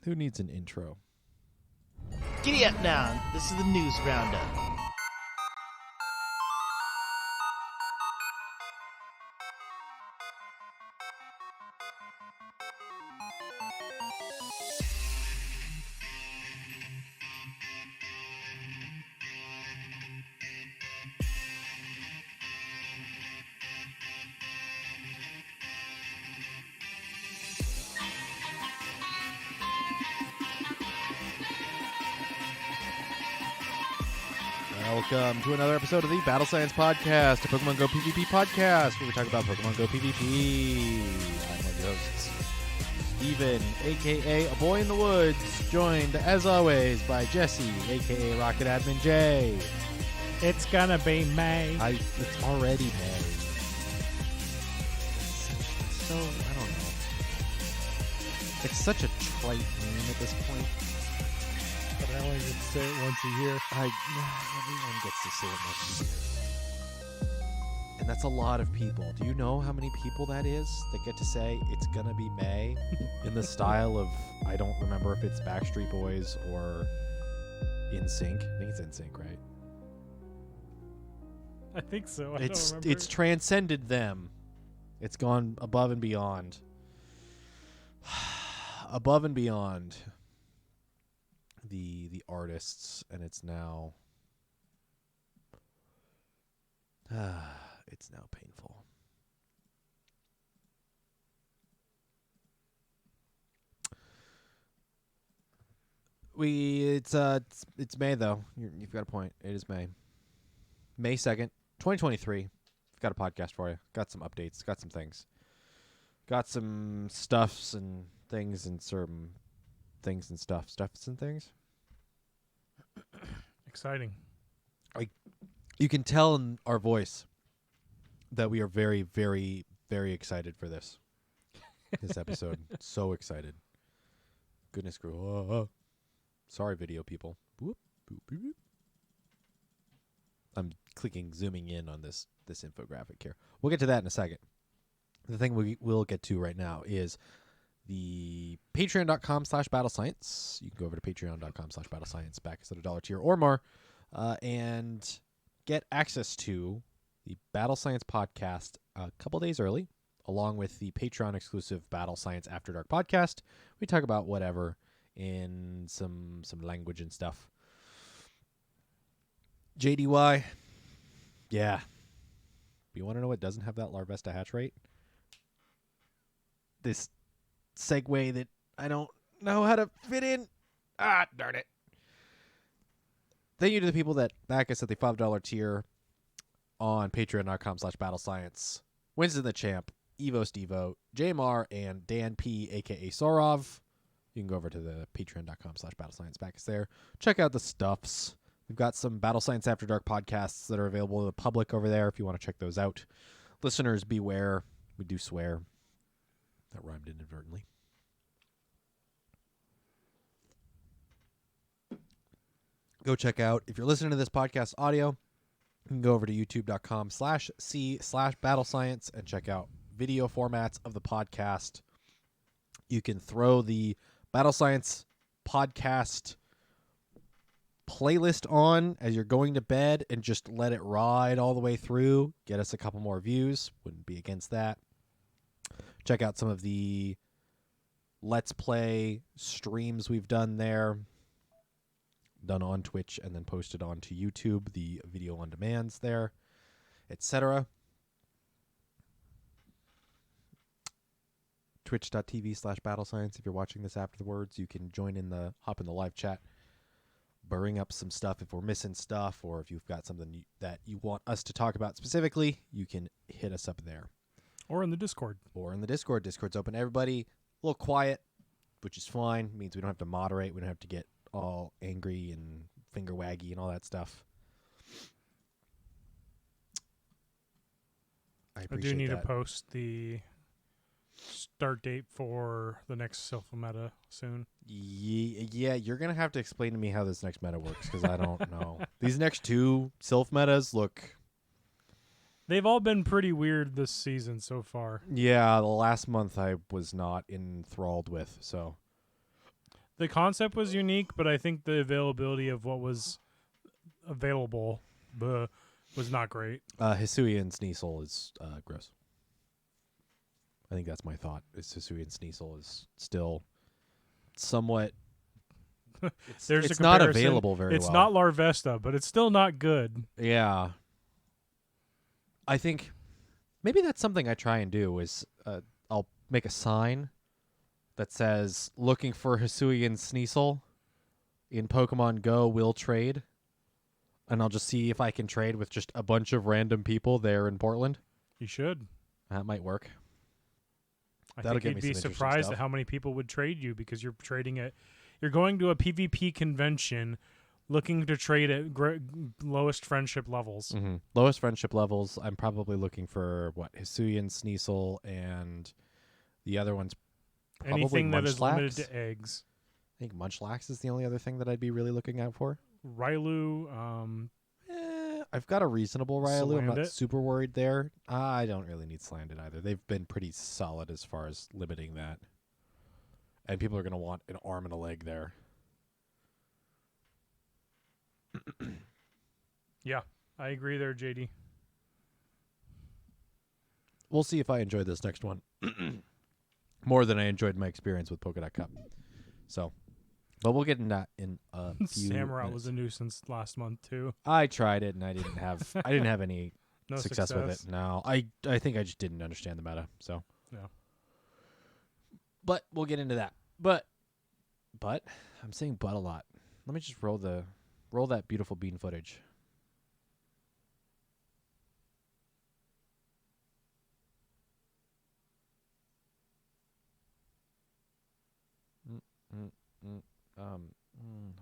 Who needs an intro? Giddy up now. This is the news roundup. Welcome to another episode of the Battle Science Podcast, a Pokemon Go PvP podcast, where we talk about Pokemon Go PvP. I'm one of your hosts, Steven, a.k.a. A Boy in the Woods, joined, as always, by Jesse, a.k.a. Rocket Admin J. It's gonna be May. It's already May. So, I don't know. It's such a trite name at this point. But I only get to say it once a year. Everyone gets to say it once a year. And that's a lot of people. Do you know how many people that is that get to say it's gonna be May in the style of, I don't remember if it's Backstreet Boys or NSYNC. I think it's NSYNC, right? I think so. I don't remember. It's transcended them. It's gone above and beyond. Above and beyond the artists, and it's now it's now painful. It's May though. You've got a point. It is May 2nd, 2023. We've got a podcast for you. Got some updates. Got some things. Got some stuffs and things and some things and stuffs and things. Exciting. You can tell in our voice that we are very, very, very excited for this episode. So excited. Goodness gracious. Sorry, video people. Boop, boop, boop, boop. I'm zooming in on this infographic here. We'll get to that in a second. The thing we will get to right now is the patreon.com/battlescience. You can go over to patreon.com/battlescience, back us at $1 tier or more, and get access to the Battle Science podcast a couple days early, along with the Patreon exclusive Battle Science After Dark podcast. We talk about whatever in some language and stuff. JDY, yeah. You want to know what doesn't have that Larvesta hatch rate? This segue that I don't know how to fit in. Ah, darn it. Thank you to the people that back us at the $5 tier on patreon.com/battlescience. Winston the Champ, Evo Stevo, JMR, and Dan P, a.k.a. Sorov. You can go over to the patreon.com/battlescience, back us there. Check out the stuffs. We've got some Battle Science After Dark podcasts that are available to the public over there if you want to check those out. Listeners, beware. We do swear. That rhymed inadvertently. Go check out, if you're listening to this podcast audio, you can go over to youtube.com/c/battlescience and check out video formats of the podcast. You can throw the Battle Science podcast playlist on as you're going to bed and just let it ride all the way through. Get us a couple more views. Wouldn't be against that. Check out some of the Let's Play streams we've done there. Done on Twitch and then posted onto YouTube, the video on demands there, etc. Twitch.tv/battlescience. If you're watching this afterwards, you can hop in the live chat, bring up some stuff if we're missing stuff, or if you've got something that you want us to talk about specifically, you can hit us up there. Or in the Discord. Discord's open to everybody. A little quiet, which is fine. It means we don't have to moderate. We don't have to get all angry and finger waggy and all that stuff. I appreciate do need that. to post the start date for the next Silph meta soon. Yeah, you're going to have to explain to me how this next meta works, because I don't know. These next two Silph metas look... They've all been pretty weird this season so far. Yeah, the last month I was not enthralled with, so... The concept was unique, but I think the availability of what was available was not great. Hisuian Sneasel is gross. I think that's my thought. Is Hisuian Sneasel is still somewhat. It's not available very well. It's not Larvesta, but it's still not good. Yeah. I think maybe that's something I try and do is I'll make a sign that says looking for Hisuian Sneasel in Pokemon Go will trade. And I'll just see if I can trade with just a bunch of random people there in Portland. You should. That might work. I That'll think get you'd me be some interesting surprised stuff. at how many people would trade you because you're trading it. You're going to a PvP convention looking to trade at lowest friendship levels. Mm-hmm. Lowest friendship levels, I'm probably looking for, Hisuian Sneasel, and the other one's probably Anything that is limited Munchlax. to eggs. I think Munchlax is the only other thing that I'd be really looking out for. Railu, I've got a reasonable Railu. I'm not Slandit? super worried there. I don't really need Slandit either. They've been pretty solid as far as limiting that. And people are going to want an arm and a leg there. yeah, I agree there, JD. We'll see if I enjoy this next one more than I enjoyed my experience with Pokédex Cup. So, but we'll get into that in a few Samurott minutes. was a nuisance last month too. I tried it and I didn't have any No success with it. No, I think I just didn't understand the meta. So Yeah. But we'll get into that. But I'm saying but a lot. Let me just roll that beautiful bean footage.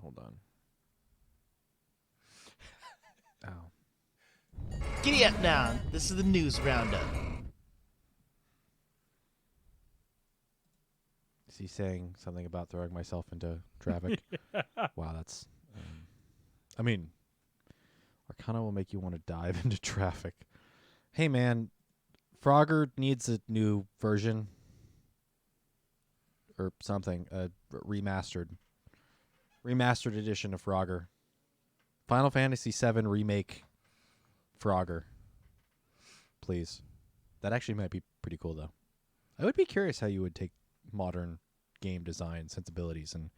Hold on. Oh. Giddy up now. This is the news roundup. Is he saying something about throwing myself into traffic? Wow, that's. I mean, Arcana will make you want to dive into traffic. Hey, man, Frogger needs a new version or something, a remastered edition of Frogger. Final Fantasy VII Remake Frogger. Please. That actually might be pretty cool, though. I would be curious how you would take modern game design sensibilities and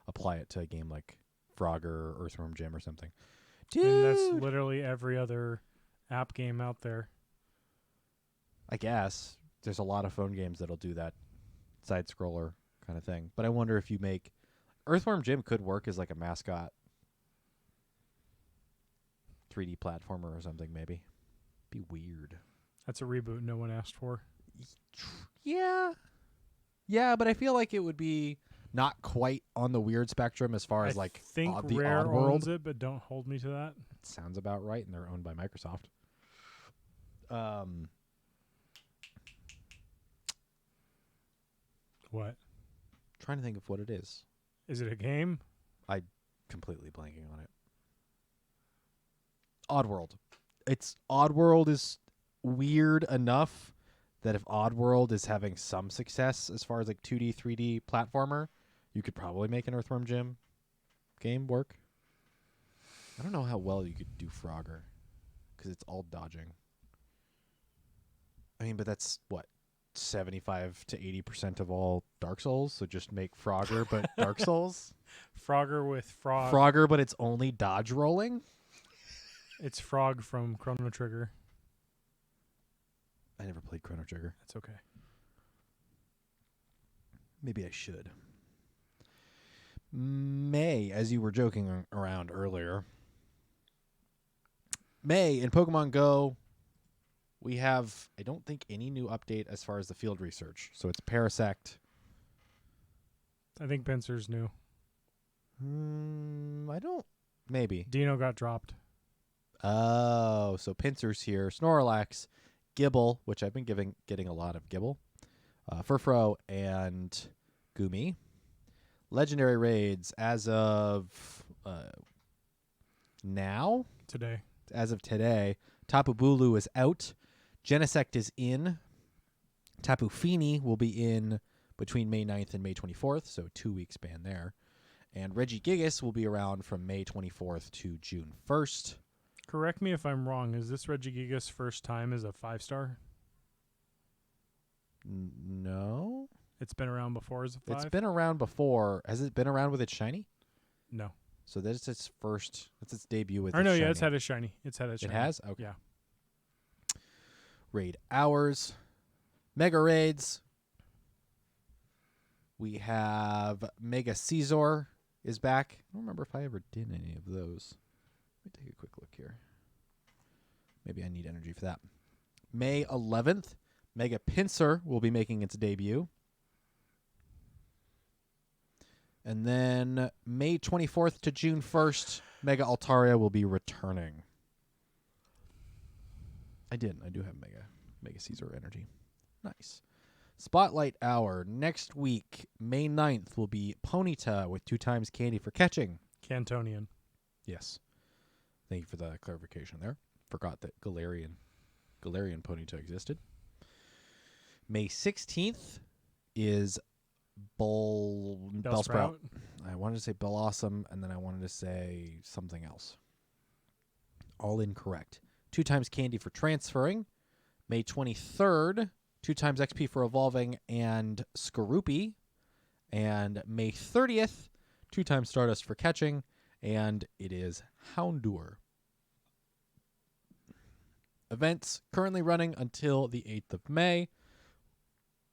apply it to a game like Frogger or Earthworm Jim or something. Dude! And that's literally every other app game out there. I guess. There's a lot of phone games that'll do that side-scroller kind of thing. But I wonder if you make... Earthworm Jim could work as like a mascot 3D platformer or something, maybe. Be weird. That's a reboot no one asked for. Yeah. Yeah, but I feel like it would be not quite on the weird spectrum as far as I like think the Rare Oddworld. owns it, but don't hold me to that. Sounds about right, and they're owned by Microsoft. What? Trying to think of what it is. Is it a game? Completely blanking on it. Oddworld. Oddworld is weird enough that if Oddworld is having some success as far as like 2D, 3D platformer, you could probably make an Earthworm Jim game work. I don't know how well you could do Frogger because it's all dodging. I mean, but that's what 75 to 80% of all Dark Souls. So just make Frogger, but Dark Souls. Frogger with frog. Frogger, but it's only dodge rolling. It's Frog from Chrono Trigger. I never played Chrono Trigger. That's okay. Maybe I should. May, as you were joking around earlier, May in Pokemon Go, we have, I don't think, any new update as far as the field research. So it's Parasect. I think Pinsir's new. I don't. Maybe. Dino got dropped. Oh, so Pinsir's here. Snorlax, Gibble, which I've been getting a lot of Gibble, Furfrou, and Gumi. Legendary raids as of now. Today. As of today, Tapu Bulu is out. Genesect is in. Tapu Fini will be in between May 9th and May 24th, so 2 weeks span there. And Regigigas will be around from May 24th to June 1st. Correct me if I'm wrong. Is this Regigigas' first time as a 5-star? No. It's been around before as a 5? It's been around before. Has it been around with its shiny? No. So that's its first. That's its debut with. Or no, its yeah, shiny. it's had a shiny. It's had a shiny. It has. Okay. Yeah. Raid hours, mega raids. We have Mega Caesar is back. I don't remember if I ever did any of those. Let me take a quick look here. Maybe I need energy for that. May 11th, Mega Pinsir will be making its debut. And then May 24th to June 1st, Mega Altaria will be returning. I do have Mega Caesar energy. Nice. Spotlight Hour. Next week, May 9th, will be Ponyta with 2 times candy for catching. Cantonian. Yes. Thank you for the clarification there. Forgot that Galarian Ponyta existed. May 16th is Bellsprout. I wanted to say Bellossom, and then I wanted to say something else. All incorrect. 2 times candy for transferring. May 23rd, 2 times XP for evolving and Skorupi. And May 30th, 2 times Stardust for catching, and it is Houndour. Events currently running until the 8th of May,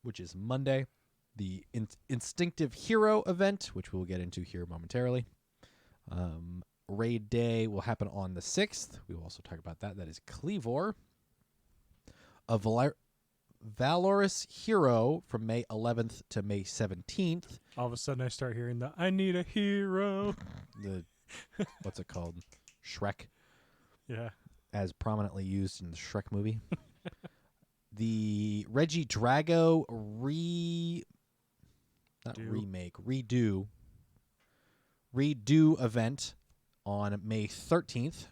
which is Monday. The Instinctive Hero event, which we'll get into here momentarily. Raid Day will happen on the 6th. We will also talk about that. That is Cleavor. A Valorous Hero from May 11th to May 17th. All of a sudden I start hearing the I need a hero. The what's it called? Shrek. Yeah. As prominently used in the Shrek movie. The Regidrago redo event on May 13th.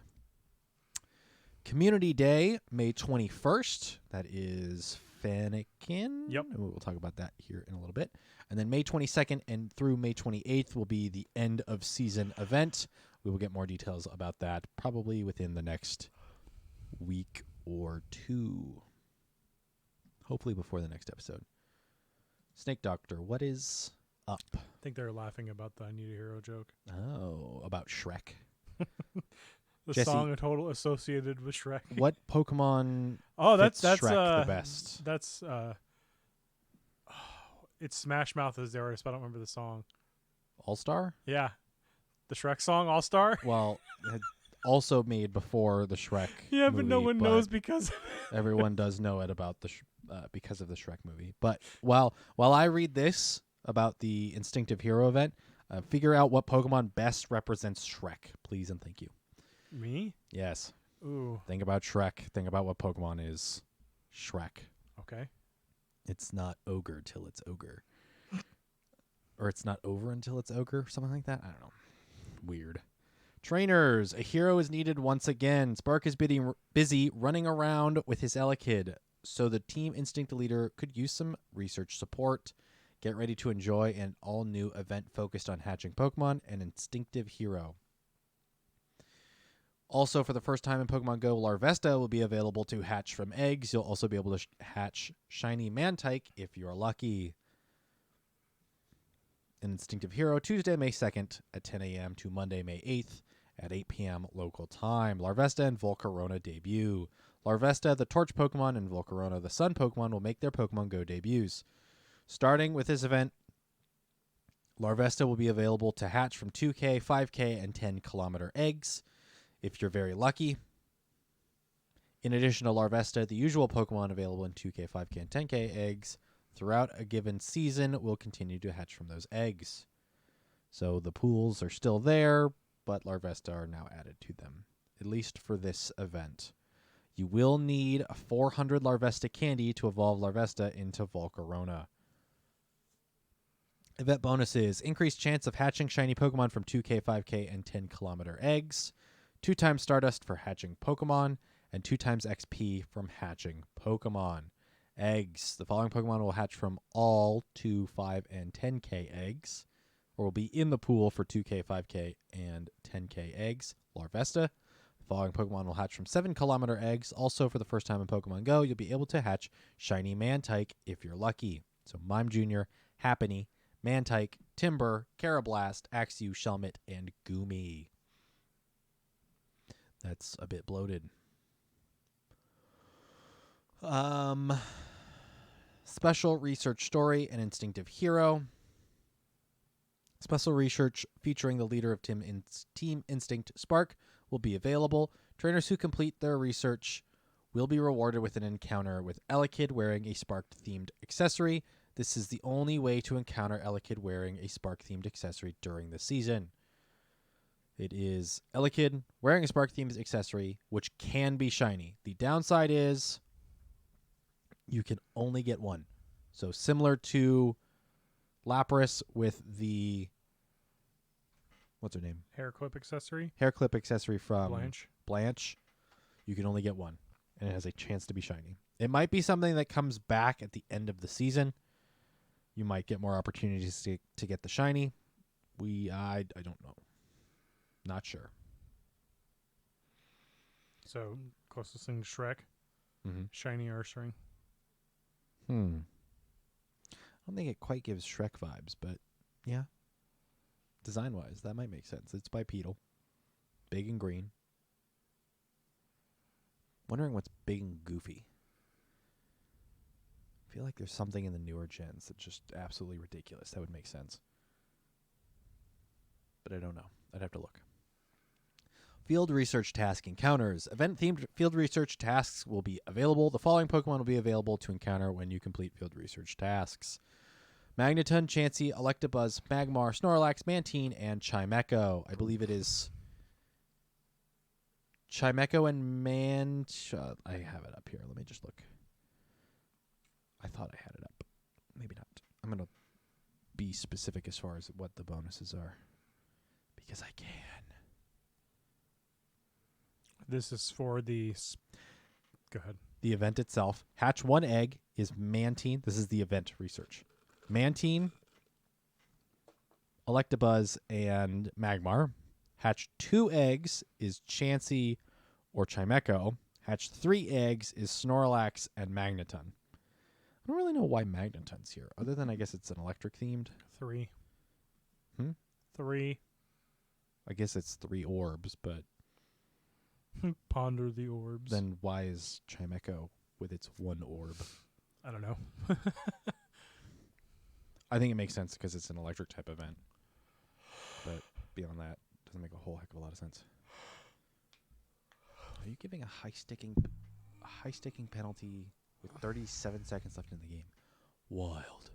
Community Day, May 21st. That is Fennekin. Yep. And we'll talk about that here in a little bit. And then May 22nd and through May 28th will be the end of season event. We will get more details about that probably within the next week or two. Hopefully before the next episode. Snake Doctor, what is up? I think they're laughing about the I need a hero joke. Oh, about Shrek. The Jesse, song total associated with Shrek. What Pokemon that's Shrek the best? That's it's Smash Mouth is the artist, but I don't remember the song. All-Star? Yeah. The Shrek song, All Star? Well, also made before the Shrek Yeah, movie, but no one knows because everyone does know it about the because of the Shrek movie. But while I read this about the Instinctive Hero event, figure out what Pokemon best represents Shrek, please and thank you. Me? Yes. Ooh. Think about Shrek. Think about what Pokemon is Shrek. Okay. It's not ogre till it's ogre. Or it's not over until it's ogre, something like that. I don't know. Weird. Trainers, a hero is needed once again. Spark is busy running around with his Elekid, so the Team Instinct leader could use some research support. Get ready to enjoy an all-new event focused on hatching Pokemon, an Instinctive Hero. Also, for the first time in Pokemon Go, Larvesta will be available to hatch from eggs. You'll also be able to hatch Shiny Mantike if you're lucky. An Instinctive Hero, Tuesday, May 2nd at 10 a.m. to Monday, May 8th at 8 p.m. local time. Larvesta and Volcarona debut. Larvesta, the Torch Pokemon, and Volcarona, the Sun Pokemon, will make their Pokemon Go debuts. Starting with this event, Larvesta will be available to hatch from 2K, 5K, and 10-kilometer eggs, if you're very lucky. In addition to Larvesta, the usual Pokemon available in 2K, 5K, and 10K eggs throughout a given season will continue to hatch from those eggs. So the pools are still there, but Larvesta are now added to them, at least for this event. You will need 400 Larvesta candy to evolve Larvesta into Volcarona. Event bonuses: increased chance of hatching shiny Pokemon from 2K, 5K, and 10-kilometer eggs, 2 times Stardust for hatching Pokemon, and 2 times XP from hatching Pokemon. Eggs: the following Pokemon will hatch from all 2, 5, and 10K eggs. or will be in the pool for 2K, 5K, and 10K eggs. Larvesta. The following Pokemon will hatch from 7-kilometer eggs. Also, for the first time in Pokemon Go, you'll be able to hatch Shiny Mantike if you're lucky. So Mime Jr., Happiny, Mantike, Timber, Carablast, Axew, Shelmet, and Goomy. That's a bit bloated. Special research story, An Instinctive Hero. Special research featuring the leader of Team Instinct, Spark, will be available. Trainers who complete their research will be rewarded with an encounter with Elekid wearing a Spark-themed accessory. This is the only way to encounter Elekid wearing a Spark-themed accessory during the season. It is Elekid wearing a Spark-themed accessory, which can be shiny. The downside is you can only get one. So similar to Lapras with the... What's her name? Hair clip accessory. Hair clip accessory from Blanche. You can only get one, and it has a chance to be shiny. It might be something that comes back at the end of the season. You might get more opportunities to get the shiny. I don't know. Not sure. So, closest thing to Shrek. Mm-hmm. Shiny Ursaring. I don't think it quite gives Shrek vibes, but yeah. Design-wise, that might make sense. It's bipedal. Big and green. Wondering what's big and goofy. I feel like there's something in the newer gens that's just absolutely ridiculous. That would make sense. But I don't know. I'd have to look. Field research task encounters. Event-themed field research tasks will be available. The following Pokemon will be available to encounter when you complete field research tasks. Magneton, Chansey, Electabuzz, Magmar, Snorlax, Mantine, and Chimecho. I believe it is Chimecho and I have it up here. Let me just look. I thought I had it up. Maybe not. I'm going to be specific as far as what the bonuses are. Because I can. This is for the... Go ahead. The event itself. Hatch 1 egg is Mantine. This is the event research. Mantine, Electabuzz, and Magmar. Hatch 2 eggs is Chansey or Chimecho. Hatch 3 eggs is Snorlax and Magneton. I don't really know why Magneton's here, other than I guess it's an electric themed. 3. 3. I guess it's 3 orbs, but Ponder the orbs. then why is Chimecho with its 1 orb? I don't know. I think it makes sense because it's an electric type event. But beyond that, doesn't make a whole heck of a lot of sense. Are you giving a high sticking penalty with 37 seconds left in the game? Wild.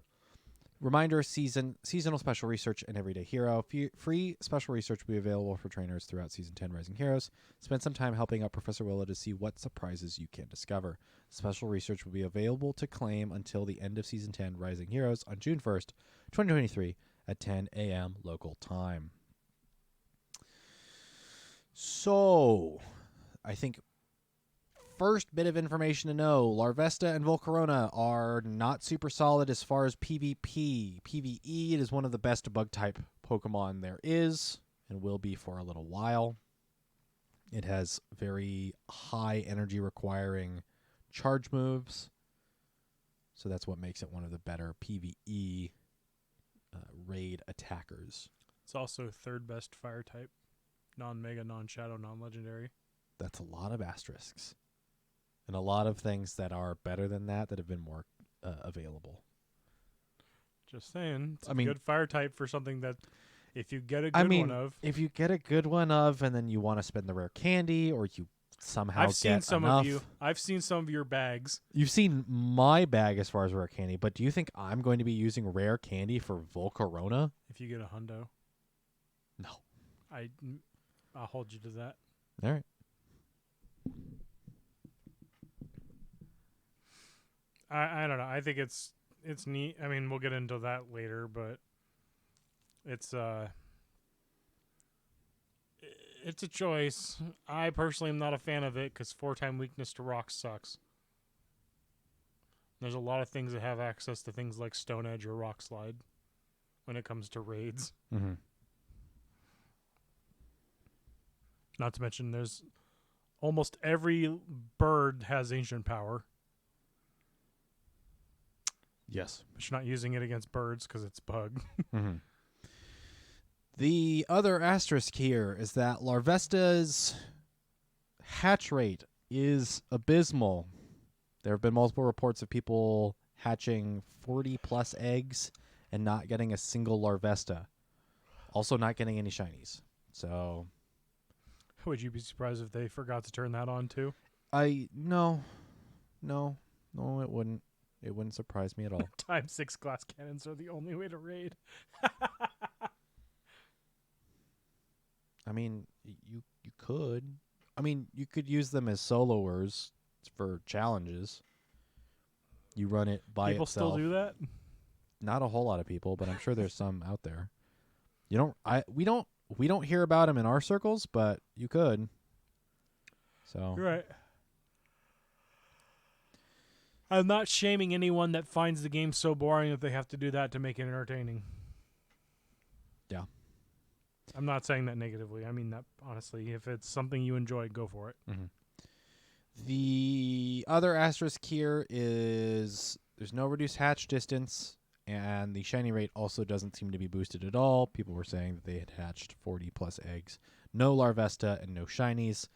Reminder, seasonal special research and everyday hero. Free special research will be available for trainers throughout Season 10 Rising Heroes. Spend some time helping out Professor Willow to see what surprises you can discover. Special research will be available to claim until the end of Season 10 Rising Heroes on June 1st, 2023 at 10 a.m. local time. So, I think first bit of information to know, Larvesta and Volcarona are not super solid as far as PvP. PvE, it is one of the best bug-type Pokemon there is, and will be for a little while. It has very high energy requiring charge moves, so that's what makes it one of the better PvE raid attackers. It's also third best fire type. Non-mega, non-shadow, non-legendary. That's a lot of asterisks. And a lot of things that are better than that have been more available. Just saying. It's a good fire type for something that if you get a good one of. If you get a good one of and then you want to spend the rare candy or you somehow I've seen get some enough. of you. I've seen some of your bags. You've seen my bag as far as rare candy, but do you think I'm going to be using rare candy for Volcarona? If you get a hundo. No. I'll hold you to that. All right. I don't know. I think it's neat. I mean, we'll get into that later, but it's a choice. I personally am not a fan of it because 4-time weakness to rocks sucks. There's a lot of things that have access to things like Stone Edge or Rock Slide. when it comes to raids. Mm-hmm. Not to mention, there's almost every bird has ancient power, Yes. but you're not using it against birds because it's bug. Mm-hmm. The other asterisk here is that Larvesta's hatch rate is abysmal. There have been multiple reports of people hatching 40-plus eggs and not getting a single Larvesta. Also not getting any shinies. So... Would you be surprised if they forgot to turn that on too? No, it wouldn't. It wouldn't surprise me at all. Times 6 glass cannons are the only way to raid. I mean, you could. I mean, you could use them as soloers for challenges. You run it by People itself. still do that? Not a whole lot of people, but I'm sure there's some out there. We don't hear about them in our circles, but you could. So You're right. I'm not shaming anyone that finds the game so boring that they have to do that to make it entertaining. Yeah. I'm not saying that negatively. I mean that honestly. If it's something you enjoy, go for it. Mm-hmm. The other asterisk here is there's no reduced hatch distance, and the shiny rate also doesn't seem to be boosted at all. People were saying that they had hatched 40-plus eggs. No Larvesta and no shinies.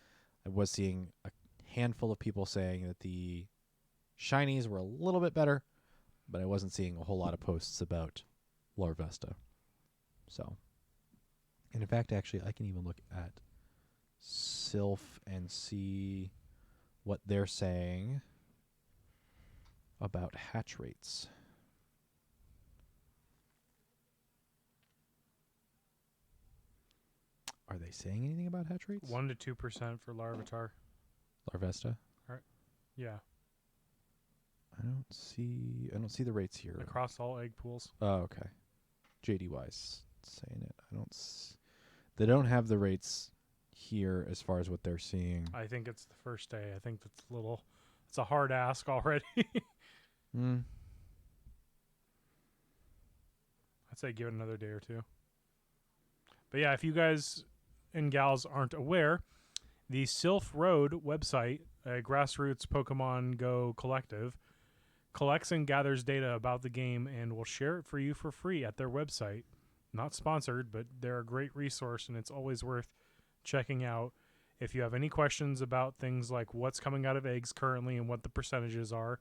I was seeing a handful of people saying that the shinies were a little bit better, but I wasn't seeing a whole lot of posts about Larvesta. So, and in fact, actually, I can even look at Silph and see what they're saying about hatch rates. Are they saying anything about hatch rates? 1 to 2% for Larvitar. Larvesta? Yeah, I don't see the rates here. across all egg pools. Oh, okay. JDY's saying it. They don't have the rates here as far as what they're seeing. I think it's the first day. I think that's a little. It's a hard ask already. Mm. I'd say give it another day or two. But yeah, if you guys and gals aren't aware, the Silph Road website, a grassroots Pokemon Go collective, collects and gathers data about the game and will share it for you for free at their website. Not sponsored, but they're a great resource, and it's always worth checking out. If you have any questions about things like what's coming out of eggs currently and what the percentages are,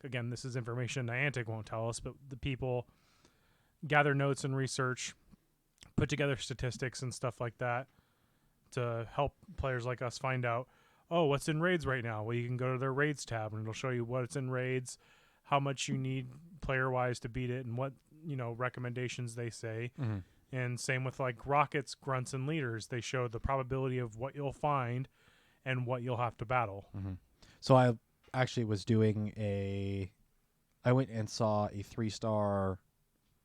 again, this is information Niantic won't tell us, but the people gather notes and research, put together statistics and stuff like that to help players like us find out, oh, what's in raids right now? Well, you can go to their raids tab and it'll show you what's in raids, how much you need player-wise to beat it, and what, recommendations they say. Mm-hmm. And same with like rockets, grunts, and leaders. They show the probability of what you'll find and what you'll have to battle. Mm-hmm. So I actually was doing I went and saw a 3-star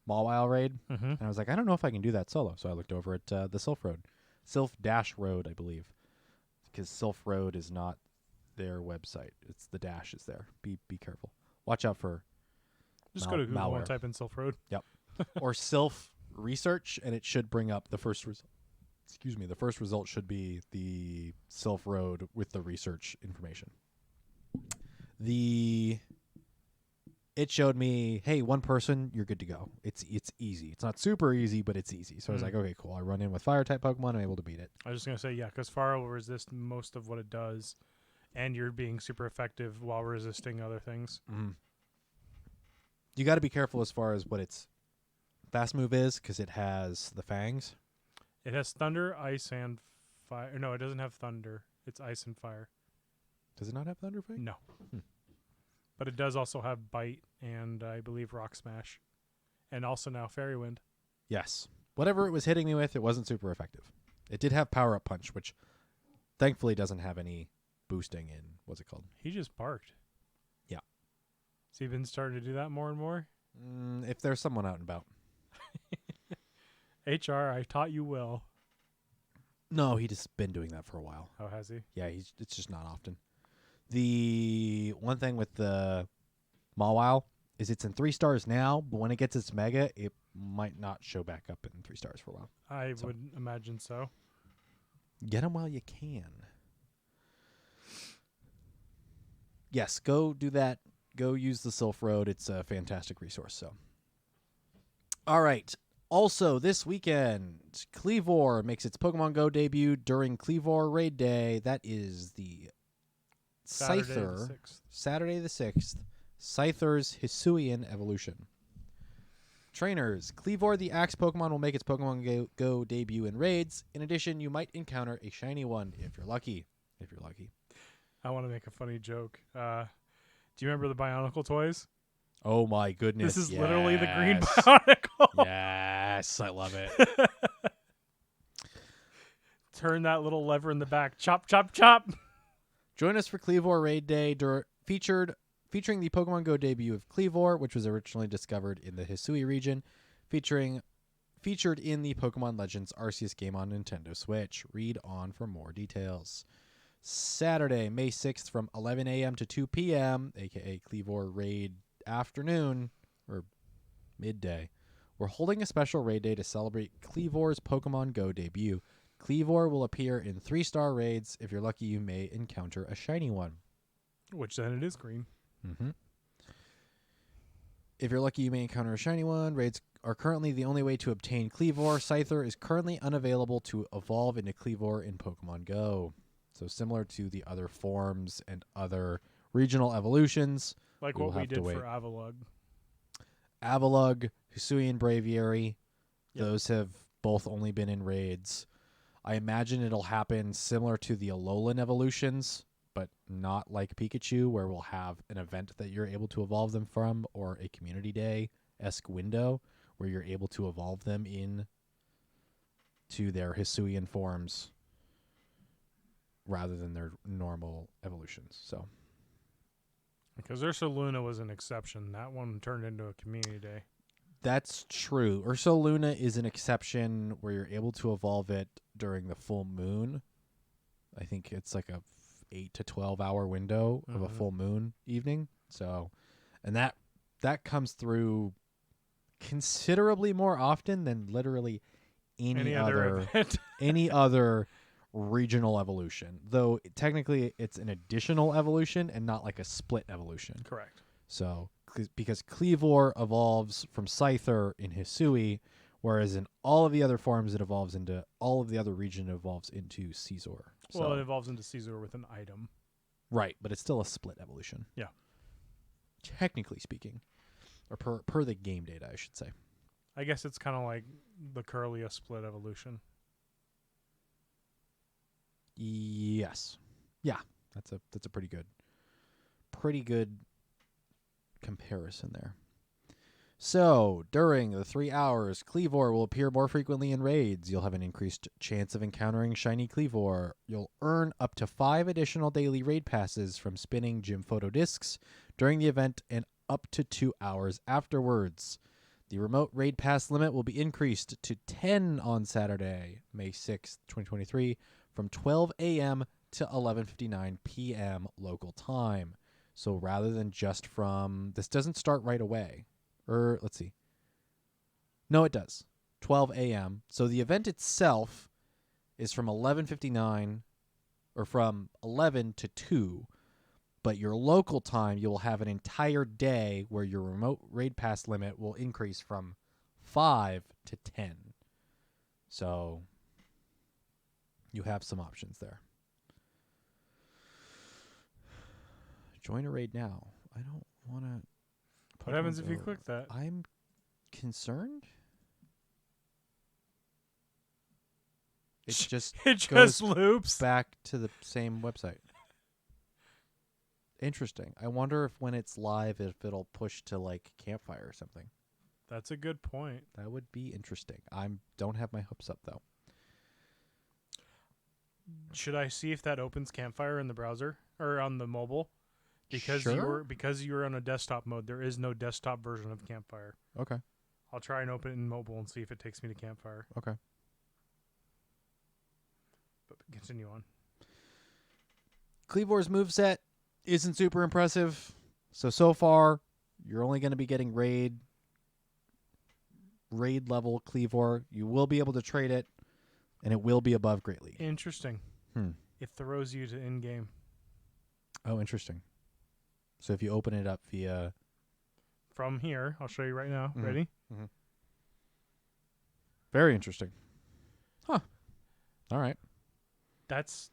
Mawile raid, Mm-hmm. and I was like, I don't know if I can do that solo. So I looked over at the Silph Road. Silph-Road, I believe. Because Silph Road is not their website. It's the dash is there. Be careful. Watch out for Just go to Google malware. and type in Silph Road. or Silph Research, and it should bring up the first the first result should be the Silph Road with the research information. It showed me, hey, one person, you're good to go. It's easy. It's not super easy, but it's easy. So I was like, okay, cool. I run in with fire type Pokemon, I'm able to beat it. I was just going to say, yeah, because fire will resist most of what it does, and you're being super effective while resisting other things. Mm-hmm. You got to be careful as far as what its fast move is, because it has the fangs. It has thunder, ice, and fire. No, it doesn't have thunder. It's ice and fire. Does it not have Thunder Fang? No. But it does also have bite and I believe rock smash. And also now fairy wind. Yes. Whatever it was hitting me with, it wasn't super effective. It did have Power Up Punch, which thankfully doesn't have any boosting in, what's it called? He just barked. Yeah. So you've been starting to do that more and more? If there's someone out and about. HR, I taught you well. No, he just been doing that for a while. Oh, has he? Yeah, it's just not often. The one thing with the Mawile is it's in 3 stars now, but when it gets its Mega, it might not show back up in 3 stars for a while. I would imagine so. Get them while you can. Yes, go do that. Go use the Silph Road. It's a fantastic resource. So, all right. Also, this weekend, Cleavor makes its Pokemon Go debut during Cleavor Raid Day. That is the Scyther. Saturday the 6th. Scyther's Hisuian evolution. Trainers, Cleavor the Axe Pokemon will make its Pokemon Go debut in raids. In addition, you might encounter a shiny one if you're lucky. I want to make a funny joke. Do you remember the Bionicle toys? Oh my goodness. This is literally the green Bionicle. Yes, I love it. Turn that little lever in the back. Chop, chop, chop. Join us for Cleavor Raid Day featuring the Pokemon Go debut of Cleavor, which was originally discovered in the Hisui region, featured in the Pokemon Legends Arceus game on Nintendo Switch. Read on for more details. Saturday, May 6th from 11 a.m. to 2 p.m., aka Cleavor Raid afternoon or midday. We're holding a special raid day to celebrate Cleavor's Pokemon Go debut. Cleavor will appear in 3-star raids. If you're lucky, you may encounter a shiny one. Which then it is green. Mm-hmm. If you're lucky, you may encounter a shiny one. Raids are currently the only way to obtain Cleavor. Scyther is currently unavailable to evolve into Cleavor in Pokemon Go. So similar to the other forms and other regional evolutions. Like what we did for Avalugg. Avalugg, Hisuian Braviary, Yep. those have both only been in raids. I imagine it'll happen similar to the Alolan evolutions, but not like Pikachu, where we'll have an event that you're able to evolve them from, or a community day-esque window where you're able to evolve them in to their Hisuian forms rather than their normal evolutions. So, Because Ursaluna was an exception. That one turned into a community day. that's true. Ursaluna is an exception where you're able to evolve it during the full moon. I think it's like a 8 to 12 hour window of a full moon evening. So, and that comes through considerably more often than literally any other event. any other regional evolution. Though technically it's an additional evolution and not like a split evolution. Correct. So, because Cleavor evolves from Scyther in Hisui, whereas in all of the other forms it evolves into, all of the other region evolves into Caesar. So, Well, it evolves into Caesar with an item. right, but it's still a split evolution. Yeah. Technically speaking. Or per the game data, I should say. I guess it's kind of like the Curlia split evolution. Yes. Yeah, that's a pretty good comparison there. So, during the 3 hours, Cleavor will appear more frequently in raids. You'll have an increased chance of encountering shiny Cleavor. You'll earn up to 5 additional daily raid passes from spinning gym photo discs during the event and up to 2 hours afterwards. The remote raid pass limit will be increased to 10 on Saturday, May 6th, 2023, from 12 a.m. to 11:59 p.m. local time. So rather than just from, this doesn't start right away. Or let's see. No, it does. 12 a.m. So the event itself is from 11:59 or from 11 to 2. But your local time, you will have an entire day where your remote raid pass limit will increase from 5 to 10. So you have some options there. Join a raid now. I don't want to. What happens if you click that? I'm concerned. It just goes loops back to the same website. Interesting. I wonder if when it's live, if it'll push to like Campfire or something. That's a good point. That would be interesting. I don't have my hopes up though. Should I see if that opens Campfire in the browser or on the mobile? Because Sure. you're on a desktop mode, there is no desktop version of Campfire. Okay. I'll try and open it in mobile and see if it takes me to Campfire. Okay. But continue on. Cleavor's moveset isn't super impressive. So far, you're only going to be getting raid raid level Cleavor. You will be able to trade it, and it will be above Great League. Interesting. It throws you to in-game. Oh, interesting. So if you open it up via... From here, I'll show you right now. Mhm. Ready? Very interesting. Huh. All right. That's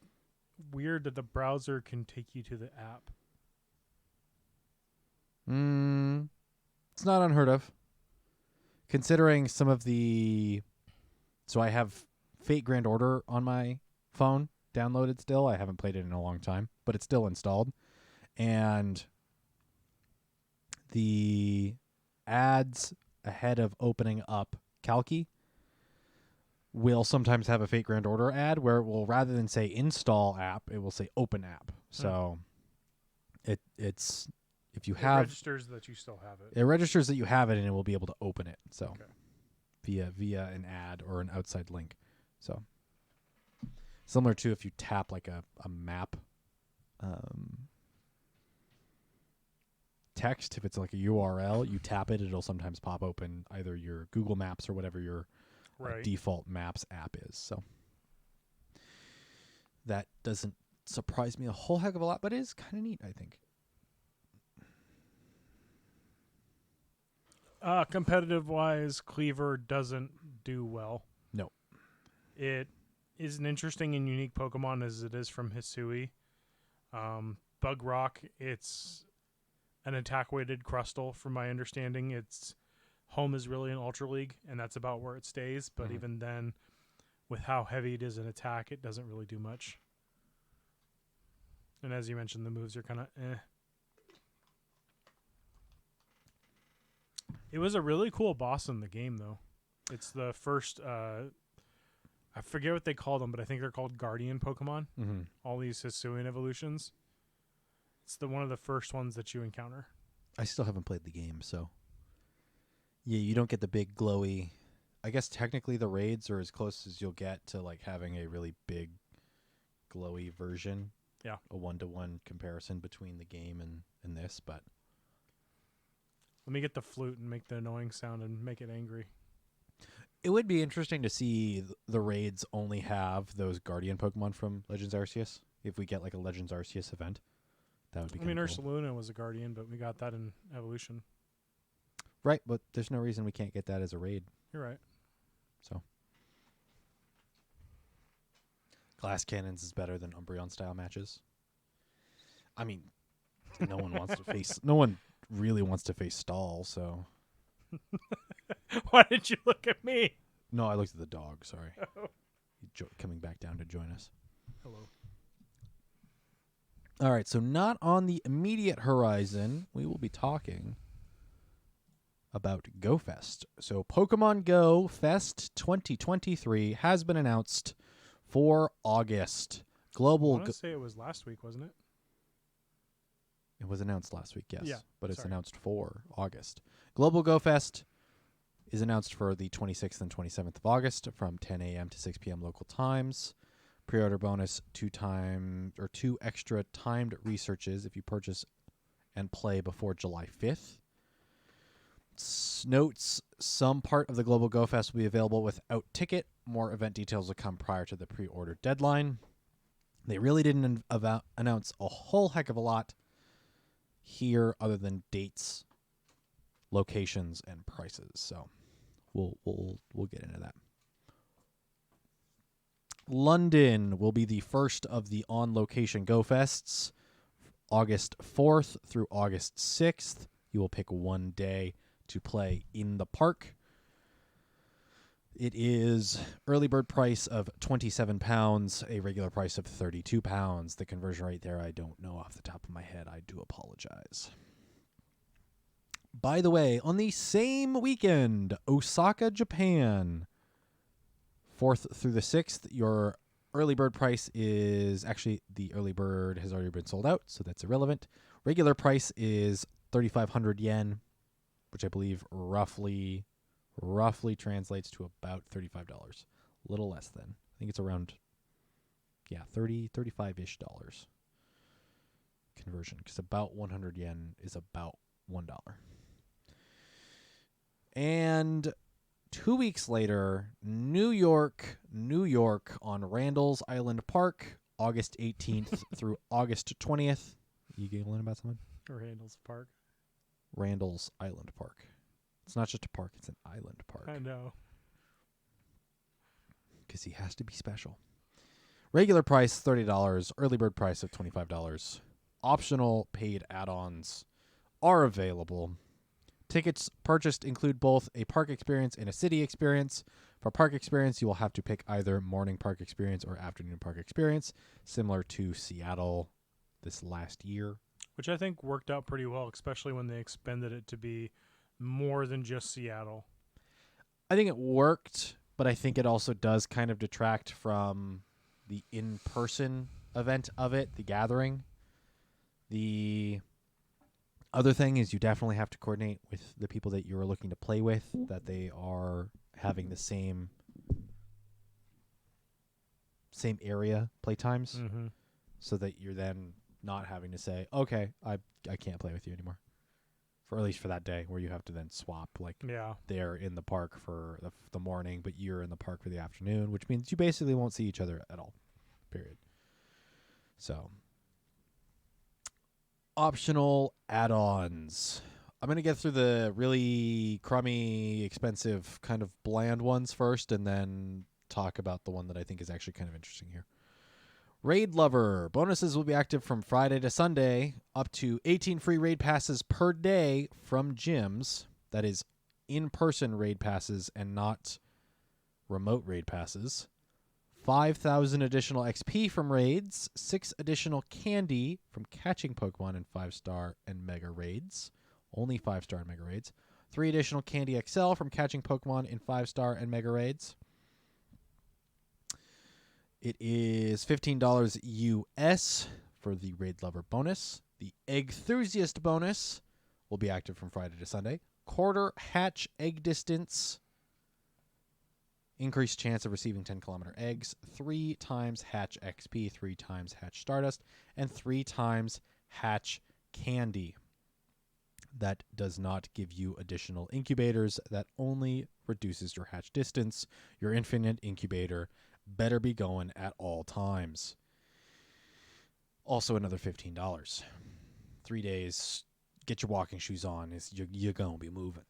weird that the browser can take you to the app. It's not unheard of. Considering some of the... So I have Fate Grand Order on my phone downloaded still. I haven't played it in a long time, but it's still installed. And the ads ahead of opening up Calci will sometimes have a Fate Grand Order ad where it will, rather than say install app, it will say open app. So it's if you It have... registers that you still have it. It registers that you have it, and it will be able to open it. So Okay. via an ad or an outside link. So similar to if you tap like a map text, if it's like a URL, you tap it, it'll sometimes pop open either your Google Maps or whatever your Right. default Maps app is. So that doesn't surprise me a whole heck of a lot, but it is kind of neat, I think. Competitive-wise, Cleaver doesn't do well. No. It is an interesting and unique Pokemon as it is from Hisui. Bug Rock, it's an attack-weighted Crustle, from my understanding. Its home is really an Ultra League, and that's about where it stays. But even then, with how heavy it is in attack, it doesn't really do much. And as you mentioned, the moves are kind of eh. It was a really cool boss in the game, though. It's the first, I forget what they call them, but I think they're called Guardian Pokemon. All these Hisuian evolutions. It's one of the first ones that you encounter. I still haven't played the game, so... Yeah, you don't get the big glowy... I guess technically the raids are as close as you'll get to like having a really big glowy version. Yeah. A 1-to-1 comparison between the game and this, but... Let me get the flute and make the annoying sound and make it angry. It would be interesting to see the raids only have those Guardian Pokemon from Legends Arceus. If we get like a Legends Arceus event, that would be cool. Ursaluna was a Guardian, but we got that in Evolution. Right, but there's no reason we can't get that as a raid. You're right. So, Glass Cannons is better than Umbreon style matches. I mean, no one wants to face... No one really wants to face Stall, so... Why did you look at me? No, I looked at the dog, sorry. He's coming back down to join us. Hello. All right, so not on the immediate horizon, we will be talking about Go Fest. So Pokemon Go Fest 2023 has been announced for August. I want to say it was last week, wasn't it? It was announced last week, yes. Yeah, But it's sorry. announced for August. Global Go Fest is announced for the 26th and 27th of August from 10 a.m. to 6 p.m. local times. Pre-order bonus, 2 extra timed researches if you purchase and play before July 5th. Notes, some part of the Global Go Fest will be available without ticket. More event details will come prior to the pre-order deadline. They really didn't announce a whole heck of a lot here other than dates, locations, and prices. So we'll get into that. London will be the first of the on-location Go Fests, August 4th through August 6th. You will pick one day to play in the park. It is early bird price of £27, a regular price of £32. The conversion rate there, I don't know off the top of my head. I do apologize. By the way, on the same weekend, Osaka, Japan, 4th through the 6th, your early bird price is... Actually, the early bird has already been sold out, so that's irrelevant. Regular price is 3,500 yen, which I believe roughly translates to about $35. A little less than. I think it's around, 35-ish dollars conversion, because about 100 yen is about $1. And 2 weeks later, New York on Randall's Island Park, August 18th through August 20th. You giggling about something? Randall's Park. Randall's Island Park. It's not just a park, it's an island park. I know. Because he has to be special. Regular price, $30. Early bird price of $25. Optional paid add-ons are available. Tickets purchased include both a park experience and a city experience. For park experience, you will have to pick either morning park experience or afternoon park experience, similar to Seattle this last year. Which I think worked out pretty well, especially when they expanded it to be more than just Seattle. I think it worked, but I think it also does kind of detract from the in-person event of it, the gathering. The other thing is you definitely have to coordinate with the people that you're looking to play with, that they are having the same area playtimes, so that you're then not having to say, okay, I can't play with you anymore. For at least for that day, where you have to then swap, like, they're in the park for the morning, but you're in the park for the afternoon, which means you basically won't see each other at all, period. So, optional add-ons. I'm going to get through the really crummy, expensive, kind of bland ones first, and then talk about the one that I think is actually kind of interesting here. Raid Lover. Bonuses will be active from Friday to Sunday. Up to 18 free raid passes per day from gyms. That is in-person raid passes and not remote raid passes. 5,000 additional XP from raids. 6 additional candy from catching Pokemon in 5-star and Mega raids. Only 5-star and Mega raids. 3 additional Candy XL from catching Pokemon in 5-star and Mega raids. It is $15 US for the Raid Lover bonus. The Egg Enthusiast bonus will be active from Friday to Sunday. Quarter hatch egg distance. Increased chance of receiving 10-kilometer eggs. 3 times hatch XP, 3 times hatch Stardust, and 3 times hatch candy. That does not give you additional incubators. That only reduces your hatch distance. Your infinite incubator better be going at all times. Also another $15. 3 days, get your walking shoes on. You're going to be moving.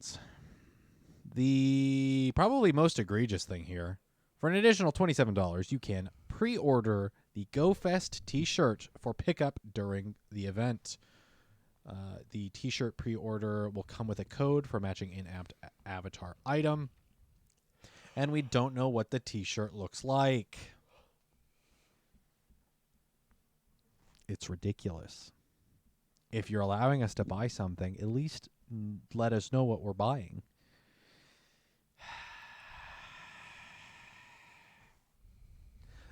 The probably most egregious thing here, for an additional $27, you can pre-order the GoFest t-shirt for pickup during the event. The t-shirt pre-order will come with a code for matching in-app avatar item. And we don't know what the t-shirt looks like. It's ridiculous. If you're allowing us to buy something, at least let us know what we're buying.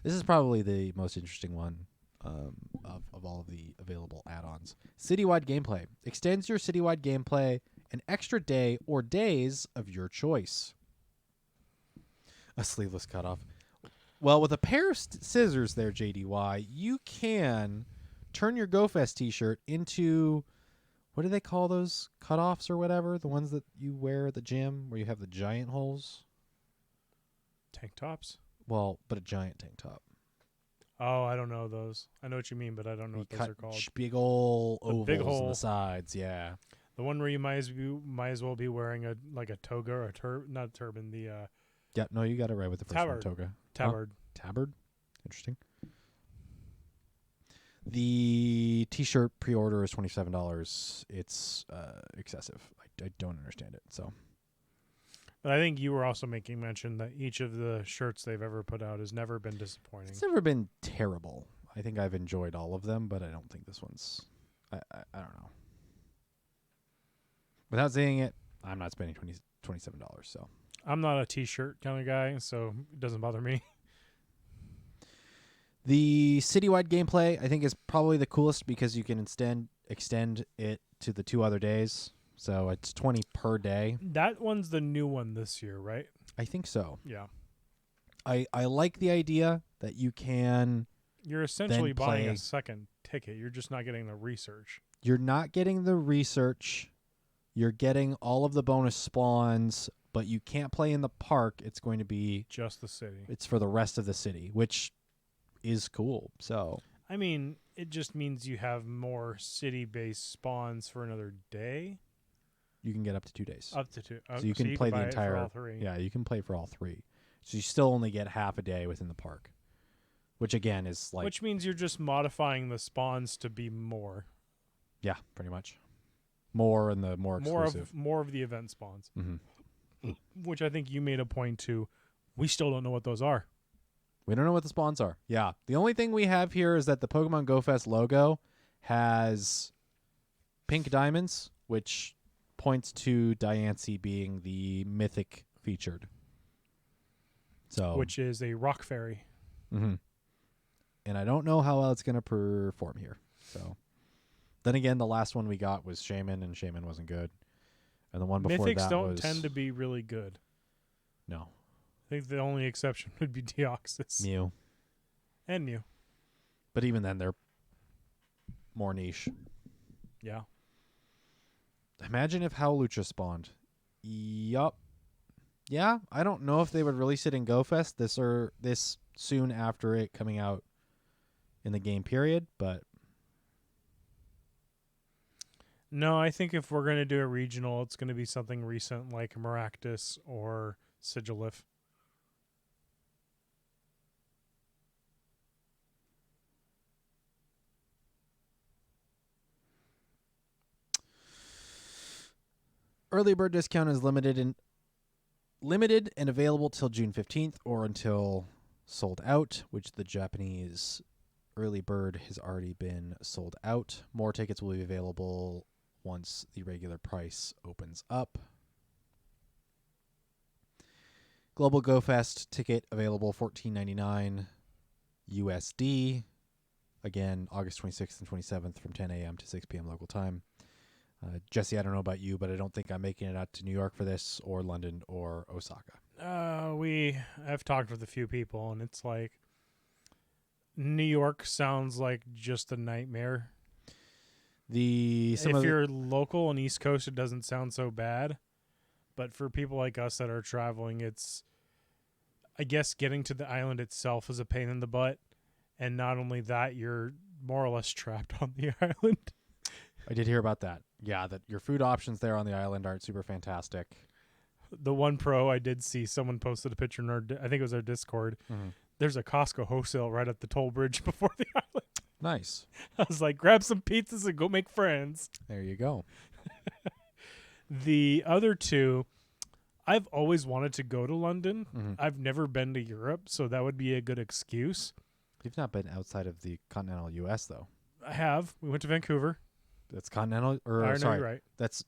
This is probably the most interesting one of all of the available add-ons. Citywide gameplay. Extends your citywide gameplay an extra day or days of your choice. A sleeveless cutoff. Well, with a pair of scissors there, JDY, you can turn your GoFest t-shirt into, what do they call those cutoffs or whatever? The ones that you wear at the gym where you have the giant holes? Tank tops? Well, but a giant tank top. Oh, I don't know those. I know what you mean, but I don't know what those are called. Big ol' ovals big on hole. the sides, yeah. The one where you might as well be wearing a toga or not a turban, the Yeah, no, you got it right with the first one, toga. tabard. Tabard? Interesting. The t-shirt pre-order is $27. It's excessive. I don't understand it. So, But I think you were also making mention that each of the shirts they've ever put out has never been disappointing. it's never been terrible. I think I've enjoyed all of them, but I don't think this one's... I don't know. Without saying it, I'm not spending $27, so... I'm not a t-shirt kind of guy, so it doesn't bother me. The citywide gameplay, I think, is probably the coolest because you can extend it to the 2 other days. So it's 20 per day. That one's the new one this year, right? I think so. Yeah. I like the idea that you can... You're essentially then buying play- a second ticket. You're just not getting the research. You're not getting the research. You're getting all of the bonus spawns, but you can't play in the park. It's going to be Just the city. it's for the rest of the city, which is cool. So I mean, it just means you have more city-based spawns for another day. you can get up to 2 days. Up to 2. So you can play the buy it for entire all 3. Yeah, you can play for all 3. So you still only get half a day within the park, which again is like Which means you're just modifying the spawns to be more. yeah, pretty much more and the more exclusive. More of the event spawns. Mm-hmm. Which I think you made a point to. We still don't know what those are. We don't know what the spawns are. Yeah, the only thing we have here is that the Pokemon Go Fest logo has pink diamonds, which points to Diancie being the mythic featured. So, Which is a rock fairy. mm-hmm. And I don't know how well it's going to perform here. So, then again, the last one we got was Shaman, and Shaman wasn't good. And the one before Mythics that don't was tend to be really good. no I think the only exception would be Deoxys. Mew. And Mew. But even then, they're more niche. Yeah. Imagine if Howlucha spawned. Yup. Yeah, I don't know if they would release it in GoFest this soon after it coming out in the game period, but No, I think if we're going to do a regional, it's going to be something recent like Maractus or Sigilif. early bird discount is limited and available till June 15th or until sold out, which the Japanese early bird has already been sold out. More tickets will be available once the regular price opens up. Global Go Fest ticket available $14.99 USD. Again, August 26th and 27th from 10 a.m. to 6 p.m. local time. Jesse, I don't know about you, but I don't think I'm making it out to New York for this, or London, or Osaka. We have talked with a few people, and it's like New York sounds like just a nightmare. If you're local and East Coast, it doesn't sound so bad. But for people like us that are traveling, it's, I guess, getting to the island itself is a pain in the butt. And not only that, you're more or less trapped on the island. I did hear about that. Yeah, that your food options there on the island aren't super fantastic. The one pro I did see, someone posted a picture in our, I think it was our Discord. Mm-hmm. There's a Costco wholesale right at the toll bridge before the island. Nice. I was like, grab some pizzas and go make friends. There you go. The other two, I've always wanted to go to London. Mm-hmm. I've never been to Europe, so that would be a good excuse. You've not been outside of the continental U.S., though. I have. We went to Vancouver. That's continental, or No, sorry, you're right. that's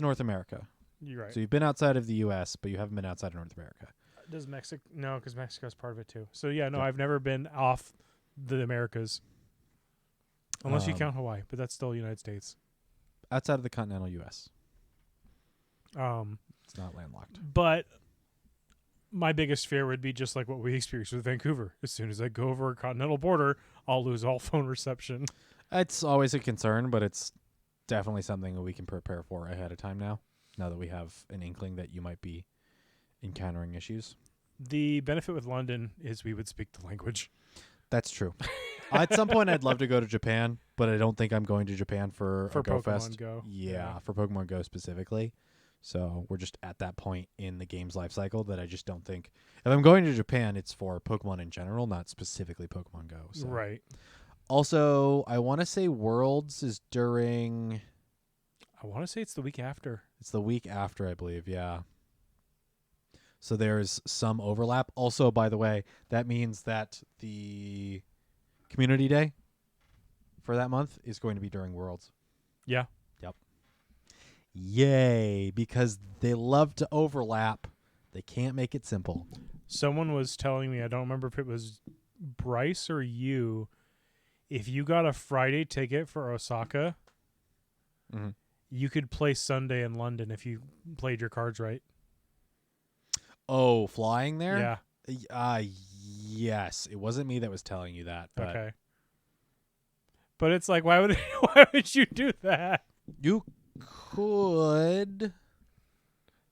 North America. You're right. So you've been outside of the U.S., but you haven't been outside of North America. Does Mexico? No, because Mexico's part of it too. So yeah, no, Yeah. I've never been off the Americas, unless you count Hawaii, but that's still United States. Outside of the continental U.S., it's not landlocked. But my biggest fear would be just like what we experienced with Vancouver. As soon as I go over a continental border, I'll lose all phone reception. It's always a concern, but it's definitely something that we can prepare for ahead of time now that we have an inkling that you might be encountering issues. The benefit with London is we would speak the language. That's true. At some point, I'd love to go to Japan, but I don't think I'm going to Japan for a Go Pokemon Fest. Go. Yeah, for Pokemon Go specifically. So we're just at that point in the game's life cycle that I just don't think. If I'm going to Japan, it's for Pokemon in general, not specifically Pokemon Go. So. Right. Also, I want to say Worlds is during... I want to say it's the week after. It's the week after, I believe, yeah. So there's some overlap. Also, by the way, that means that the Community Day for that month is going to be during Worlds. Yeah. Yep. Yay, because they love to overlap. They can't make it simple. Someone was telling me, I don't remember if it was Bryce or you, if you got a Friday ticket for Osaka, Mm-hmm. you could play Sunday in London if you played your cards right. Oh, flying there? Yeah. Yes. It wasn't me that was telling you that. But Okay. But it's like, why would you do that? you could.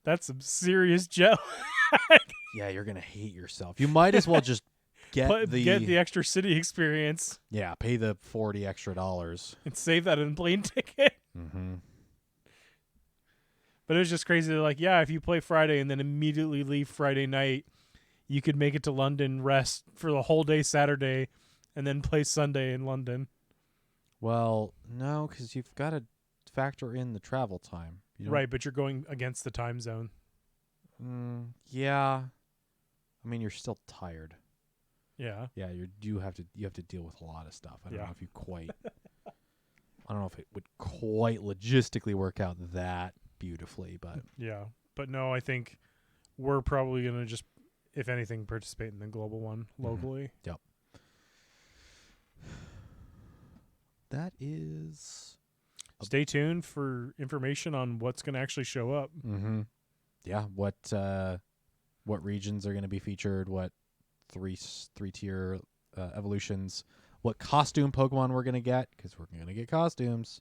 That's some serious jet. Yeah, you're gonna hate yourself. You might as well just get the extra city experience pay the $40 extra and save that in plane ticket. Mm-hmm. But it was just crazy. They're like, yeah, if you play Friday and then immediately leave Friday night, you could make it to London, rest for the whole day Saturday, and then play Sunday in London. Well, no, because you've got to factor in the travel time. Right, but you're going against the time zone. Yeah. I mean, you're still tired. Yeah. Yeah, you have to deal with a lot of stuff. I don't know if you quite. I don't know if it would quite logistically work out that beautifully, but yeah. But no, I think we're probably gonna just, if anything, participate in the global one locally. Yep. That is. Stay tuned for information on what's going to actually show up. Mm-hmm. Yeah. What regions are going to be featured? What three tier evolutions? What costume Pokemon we're going to get? Because we're going to get costumes.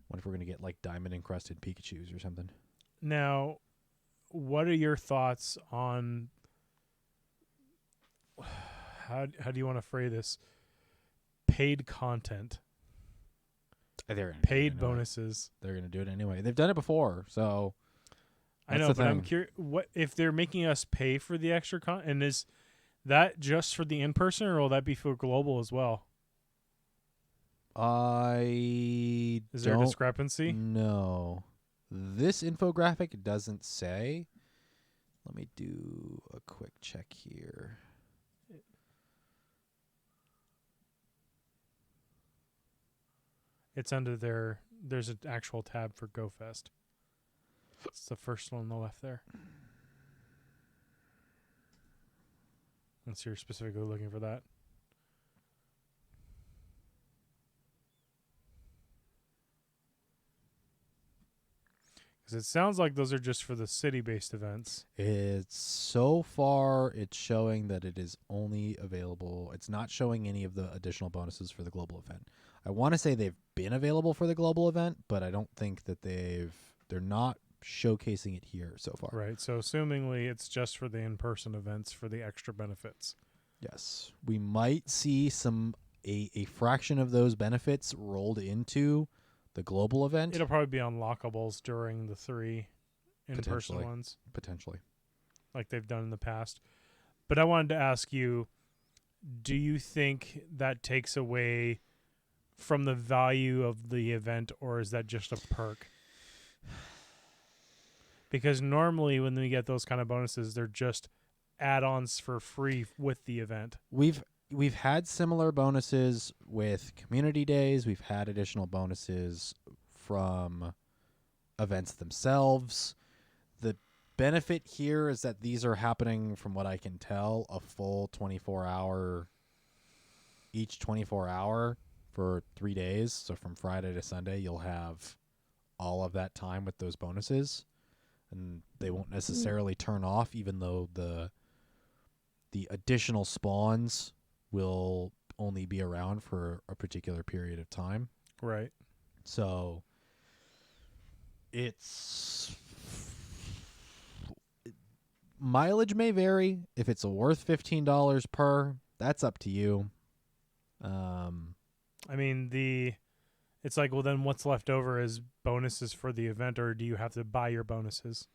What if we're going to get like diamond encrusted Pikachus or something? Now, what are your thoughts on how do you want to phrase this? Paid content. Paid bonuses. They're going to do it anyway. They've done it before, so I know, but I'm curious. What if they're making us pay for the extra content? And is that just for the in-person, or will that be for global as well? Is there a discrepancy? No. This infographic doesn't say. Let me do a quick check here. It's under there's an actual tab for GoFest. It's the first one on the left there. Unless you're specifically looking for that. Because it sounds like those are just for the city-based events. So far, it's showing that it is only available. It's not showing any of the additional bonuses for the global event. I want to say they've been available for the global event, but I don't think that they're not showcasing it here so far. Right. So assumingly it's just for the in-person events for the extra benefits. Yes. We might see a fraction of those benefits rolled into the global event. It'll probably be unlockables during the 3 in-person ones. Potentially. Like they've done in the past. But I wanted to ask you, do you think that takes away from the value of the event, or is that just a perk? Because normally when we get those kind of bonuses, they're just add-ons for free with the event. We've had similar bonuses with community days. We've had additional bonuses from events themselves. The benefit here is that these are happening, from what I can tell, a full 24-hour, each 24-hour for 3 days. So from Friday to Sunday, you'll have all of that time with those bonuses. And they won't necessarily turn off, even though the additional spawns will only be around for a particular period of time. Right. So mileage may vary. If it's worth $15 per, that's up to you. I mean, it's like, well, then what's left over is bonuses for the event, or do you have to buy your bonuses?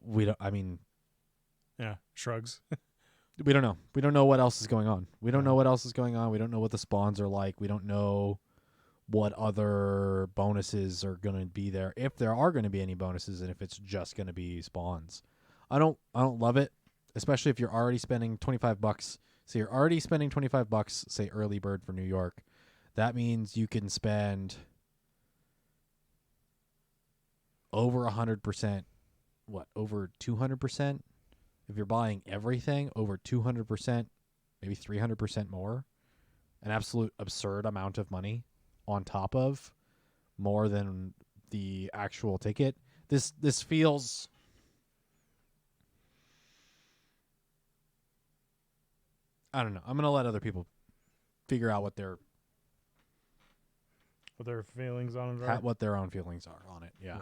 We don't. I mean, yeah, shrugs. We don't know. We don't know what else is going on. We don't know what else is going on. We don't know what the spawns are like. We don't know what other bonuses are going to be there, if there are going to be any bonuses, and if it's just going to be spawns. I don't love it, especially if you're already spending $25. So you're already spending $25, say early bird for New York. That means you can spend over 100%, over 200%? If you're buying everything, over 200%, maybe 300% more. An absolute absurd amount of money on top of more than the actual ticket. This feels... I don't know. I'm going to let other people figure out what their feelings on it are. what their own feelings are on it. Yeah.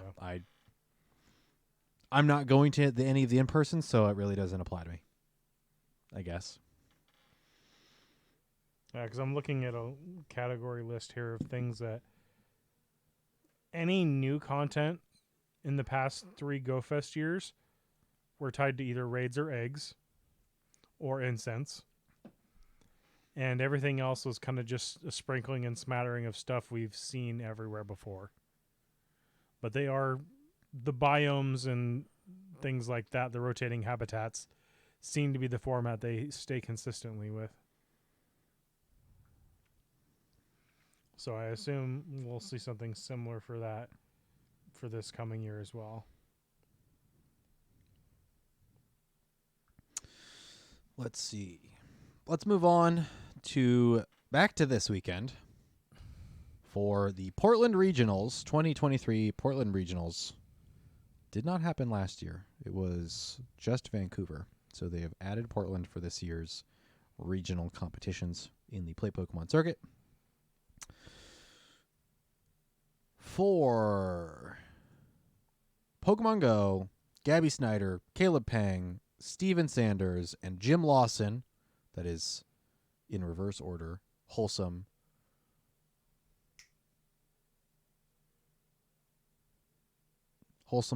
I'm not going to any of the in-person, so it really doesn't apply to me, I guess. Yeah, because I'm looking at a category list here of things that any new content in the past 3 GoFest years were tied to either raids or eggs or incense. And everything else was kind of just a sprinkling and smattering of stuff we've seen everywhere before. But they are the biomes and things like that, the rotating habitats, seem to be the format they stay consistently with. So I assume we'll see something similar for that for this coming year as well. Let's see. Let's move on to back to this weekend for the Portland Regionals, 2023 Portland Regionals. Did not happen last year. It was just Vancouver. So they have added Portland for this year's regional competitions in the Play Pokemon circuit. For Pokemon Go, Gabby Snyder, Caleb Pang, Steven Sanders, and Jim Lawson, that is in reverse order, Wholesome,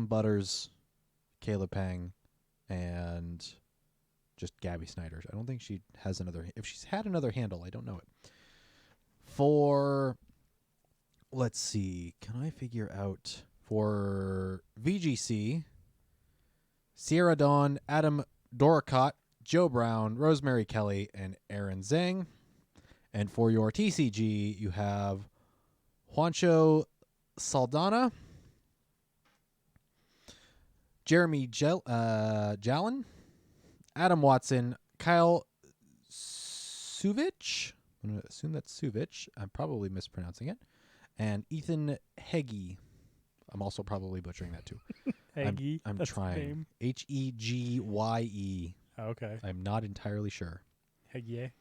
Butters, Caleb Pang, and just Gabby Snyder. I don't think she has another. If she's had another handle, I don't know it. For, let's see, can I figure out for VGC, Sierra Dawn, Adam Doricott, Joe Brown, Rosemary Kelly, and Aaron Zhang. And for your TCG, you have Juancho Saldana, Jeremy Jalen, Adam Watson, Kyle Suvich. I'm going to assume that's Suvich. I'm probably mispronouncing it. And Ethan Heggie. I'm also probably butchering that too. Heggie. I'm that's trying. Hegye. Okay. I'm not entirely sure. Heggie.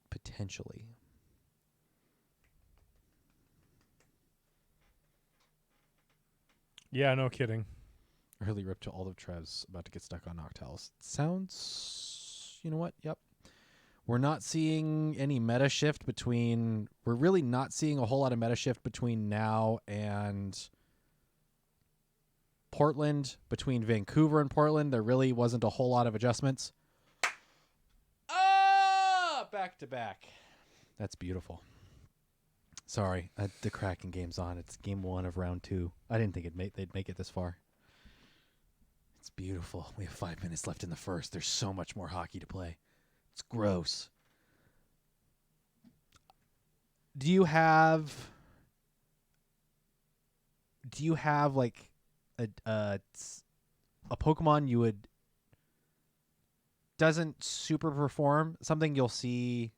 Potentially. Yeah, no kidding. Early rip to all of Trev's about to get stuck on Noctowl. Sounds, you know what? Yep. We're not seeing any meta shift between, we're really not seeing a whole lot of meta shift between now and Portland. Between Vancouver and Portland, there really wasn't a whole lot of adjustments. Back to back. That's beautiful. Sorry, the Kraken game's on. It's game 1 of round 2. I didn't think they'd make it this far. It's beautiful. We have 5 minutes left in the first. There's so much more hockey to play. It's gross. Do you have like a Pokemon you would doesn't super perform, something you'll see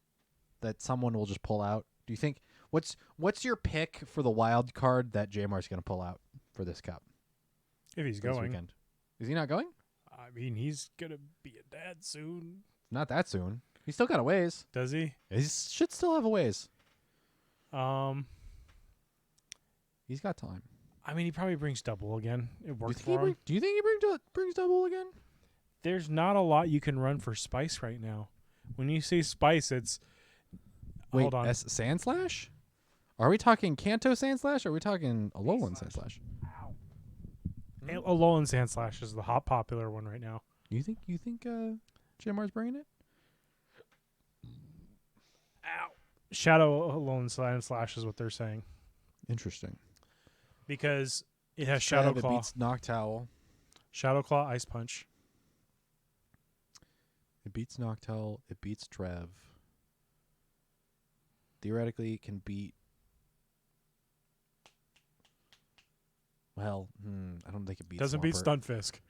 that someone will just pull out? Do you think what's your pick for the wild card that JMR's going to pull out for this cup? If he's this going. weekend? Is he not going? I mean, he's going to be a dad soon. Not that soon. He's still got a ways. Does he? He should still have a ways. He's got time. I mean, he probably brings double again. It worked for him. Do you think he brings double again? There's not a lot you can run for Spice right now. When you say Spice, it's... Wait, hold on. Sandslash? Are we talking Kanto Sandslash or are we talking Alolan Sandslash? Alolan Sandslash is the hot popular one right now. You think JMR's bringing it? Ow. Shadow Alolan Sandslash is what they're saying. Interesting. Because it has Shadow Claw. It beats Noctowl. Shadow Claw, Ice Punch. It beats Noctowl. It beats Trev. Theoretically, it can beat... Well, I don't think it beats Doesn't beat Swampert. Stunfisk.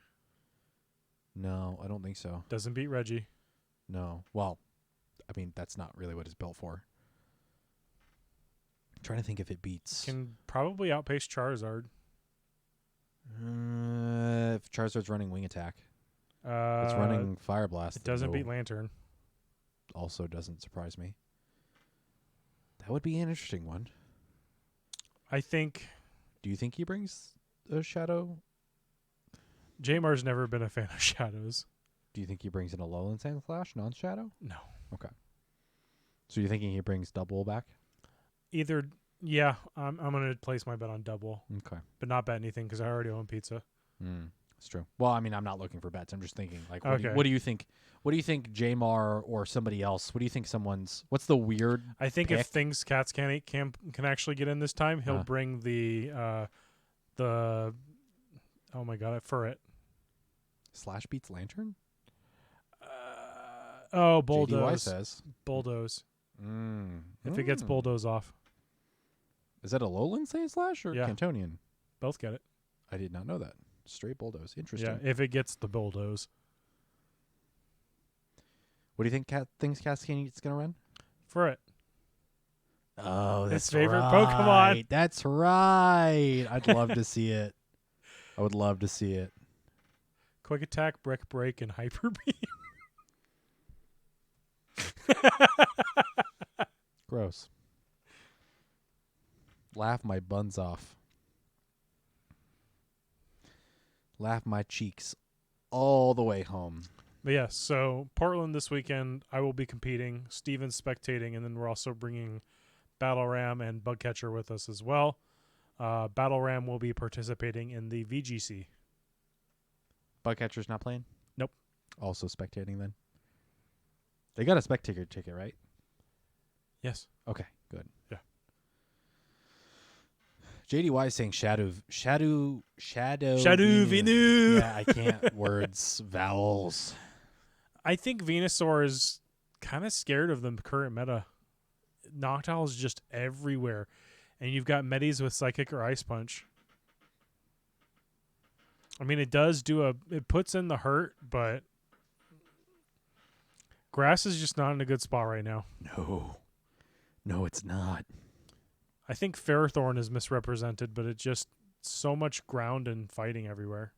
No, I don't think so. Doesn't beat Reggie. No. Well, I mean, that's not really what it's built for. I'm trying to think if it beats... Can probably outpace Charizard. If Charizard's running Wing Attack. It's running Fire Blast. It doesn't beat Lantern. Also doesn't surprise me. That would be an interesting one. I think... Do you think he brings a Shadow Jamar's never been a fan of shadows. Do you think he brings in a Lowland Sand Slash, non-shadow? No. Okay. So you're thinking he brings double back? Either, yeah, I'm going to place my bet on double, Okay. but not bet anything because I already own pizza. That's true. Well, I mean, I'm not looking for bets. I'm just thinking, like, Okay. what do you think? What do you think, Jamar or somebody else? What do you think what's the weird I think pick? if things cats can actually get in this time, he'll bring the oh my god, I furret. Slash beats Lantern? Oh, JDY bulldoze. says. Bulldoze. Mm. If it gets bulldoze off. Is that a Lowland Sand Slash or Yeah. Cantonian? Both get it. I did not know that. Straight bulldoze. Interesting. Yeah, if it gets the bulldoze. What do you think thinks Cascade's going to run? Furret. Oh, His that's favorite right. Pokemon. That's right. I'd love to see it. I would love to see it. Quick attack, brick break, and hyper beam. Gross. Laugh my buns off. Laugh my cheeks all the way home. But yeah, so Portland this weekend, I will be competing. Steven's spectating, and then we're also bringing Battle Ram and Bugcatcher with us as well. Battle Ram will be participating in the VGC. Bugcatcher's not playing? Nope. Also spectating then? They got a spectator ticket, right? Yes. Okay, good. Yeah. JDY is saying Shadow Venu. Yeah, I can't words, vowels. I think Venusaur is kind of scared of the current meta. Noctowl is just everywhere. And you've got Medis with Psychic or Ice Punch. I mean, it puts in the hurt, but Grass is just not in a good spot right now. No, it's not. I think Ferrothorn is misrepresented, but it's just so much ground and fighting everywhere.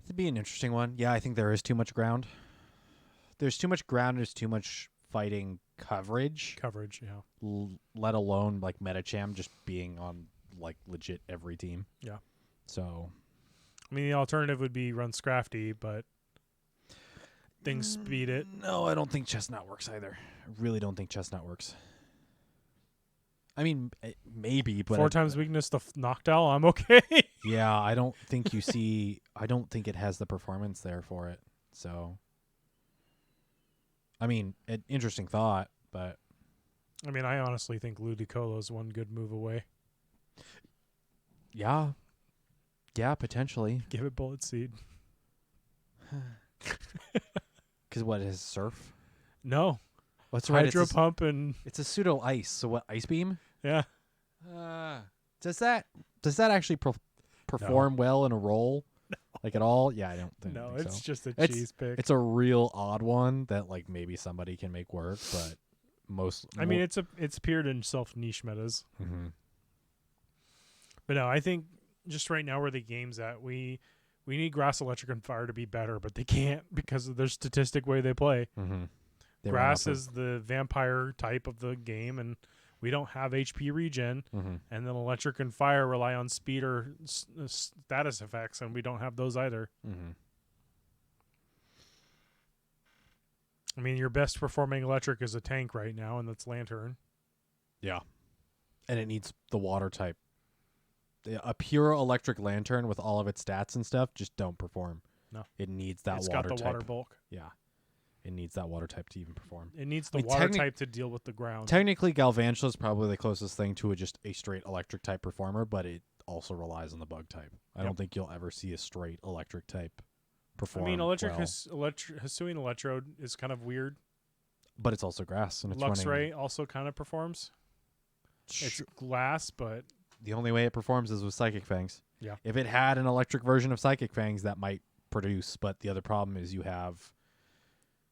It'd be an interesting one. Yeah, I think there is too much ground. There's too much ground. There's too much fighting coverage. Yeah. Let alone like Metacham just being on like legit every team. Yeah. So, I mean, the alternative would be run Scrafty, but things speed it. No, I don't think Chestnut works either. I really don't think Chestnut works. I mean, maybe, but 4 times weakness to Noctowl, I'm okay. Yeah, I don't think you see. I don't think it has the performance there for it. So, I mean, an interesting thought, but I mean, I honestly think Ludicolo's one good move away. yeah, potentially. Give it Bullet Seed. Because what is Surf? No. What's right? Hydro Pump and It's a pseudo ice. So what? Ice Beam? yeah. Does that actually perform well in a roll? No. Like at all? Yeah, I don't think. No, think it's so. just a cheese pick. It's a real odd one that like maybe somebody can make work, but I mean, it's appeared in self niche metas. Mm-hmm. But no, I think just right now where the game's at, we need Grass, Electric, and Fire to be better, but they can't because of their statistic way they play. Mm-hmm. Grass is the vampire type of the game, and we don't have HP regen. Mm-hmm. And then Electric and Fire rely on speed or status effects, and we don't have those either. Mm-hmm. I mean, your best performing Electric is a tank right now, and that's Lantern. Yeah, and it needs the water type. A pure electric Lantern with all of its stats and stuff just don't perform. No, it needs that it's water got the type. water bulk. Yeah, it needs that water type to even perform. It needs the water type to deal with the ground. Technically, Galvantula is probably the closest thing to just a straight electric type performer, but it also relies on the bug type. I don't think you'll ever see a straight electric type perform. I mean, well. Hisuian Electrode is kind of weird. But it's also grass, and it's Luxray running. also kind of performs. It's glass, but the only way it performs is with Psychic Fangs. Yeah. If it had an electric version of Psychic Fangs, that might produce. But the other problem is you have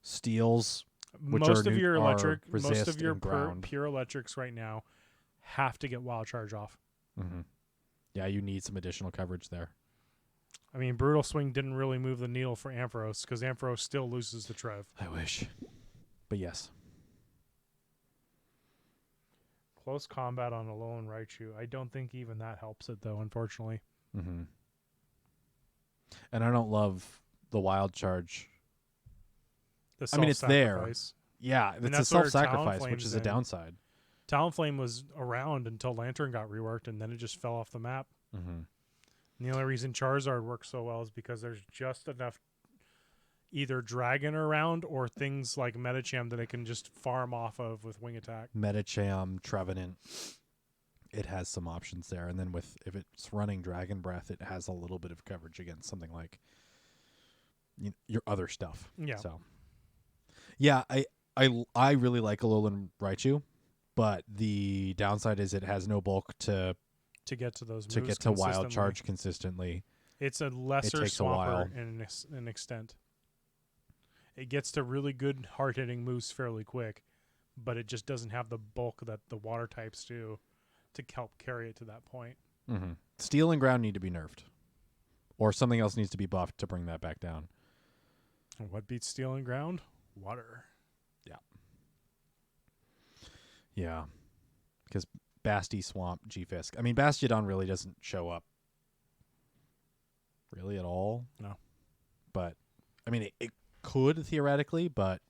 steels, which most are of your electric, resist most of your and ground. pure electrics right now have to get Wild Charge off. Mm-hmm. Yeah, you need some additional coverage there. I mean, Brutal Swing didn't really move the needle for Ampharos because Ampharos still loses the Trev. I wish. But yes. Close combat on Alolan Raichu. I don't think even that helps it, though, unfortunately. Mm-hmm. And I don't love the wild charge. The I mean, it's there. self-sacrifice. Yeah, And it's a that's where self-sacrifice, Talonflame's which is a in. downside. Talonflame was around until Lantern got reworked, and then it just fell off the map. Mm-hmm. And the only reason Charizard works so well is because there's just enough either dragon around or things like Medicham that it can just farm off of with wing attack. Medicham, Trevenant, it has some options there. And then if it's running Dragon Breath, it has a little bit of coverage against something like your other stuff. Yeah. So, yeah, I really like Alolan Raichu, but the downside is it has no bulk to get to those moves to get to wild consistently. charge consistently. It's a lesser takes a while. Swampert in an extent. It gets to really good hard-hitting moves fairly quick, but it just doesn't have the bulk that the water types do to help carry it to that point. Mm-hmm. Steel and ground need to be nerfed, or something else needs to be buffed to bring that back down. And what beats Steel and Ground? Water. Yeah, because Basti, Swamp, G-Fisk. I mean, Bastiodon really doesn't show up really at all. No. But, I mean, it could theoretically, but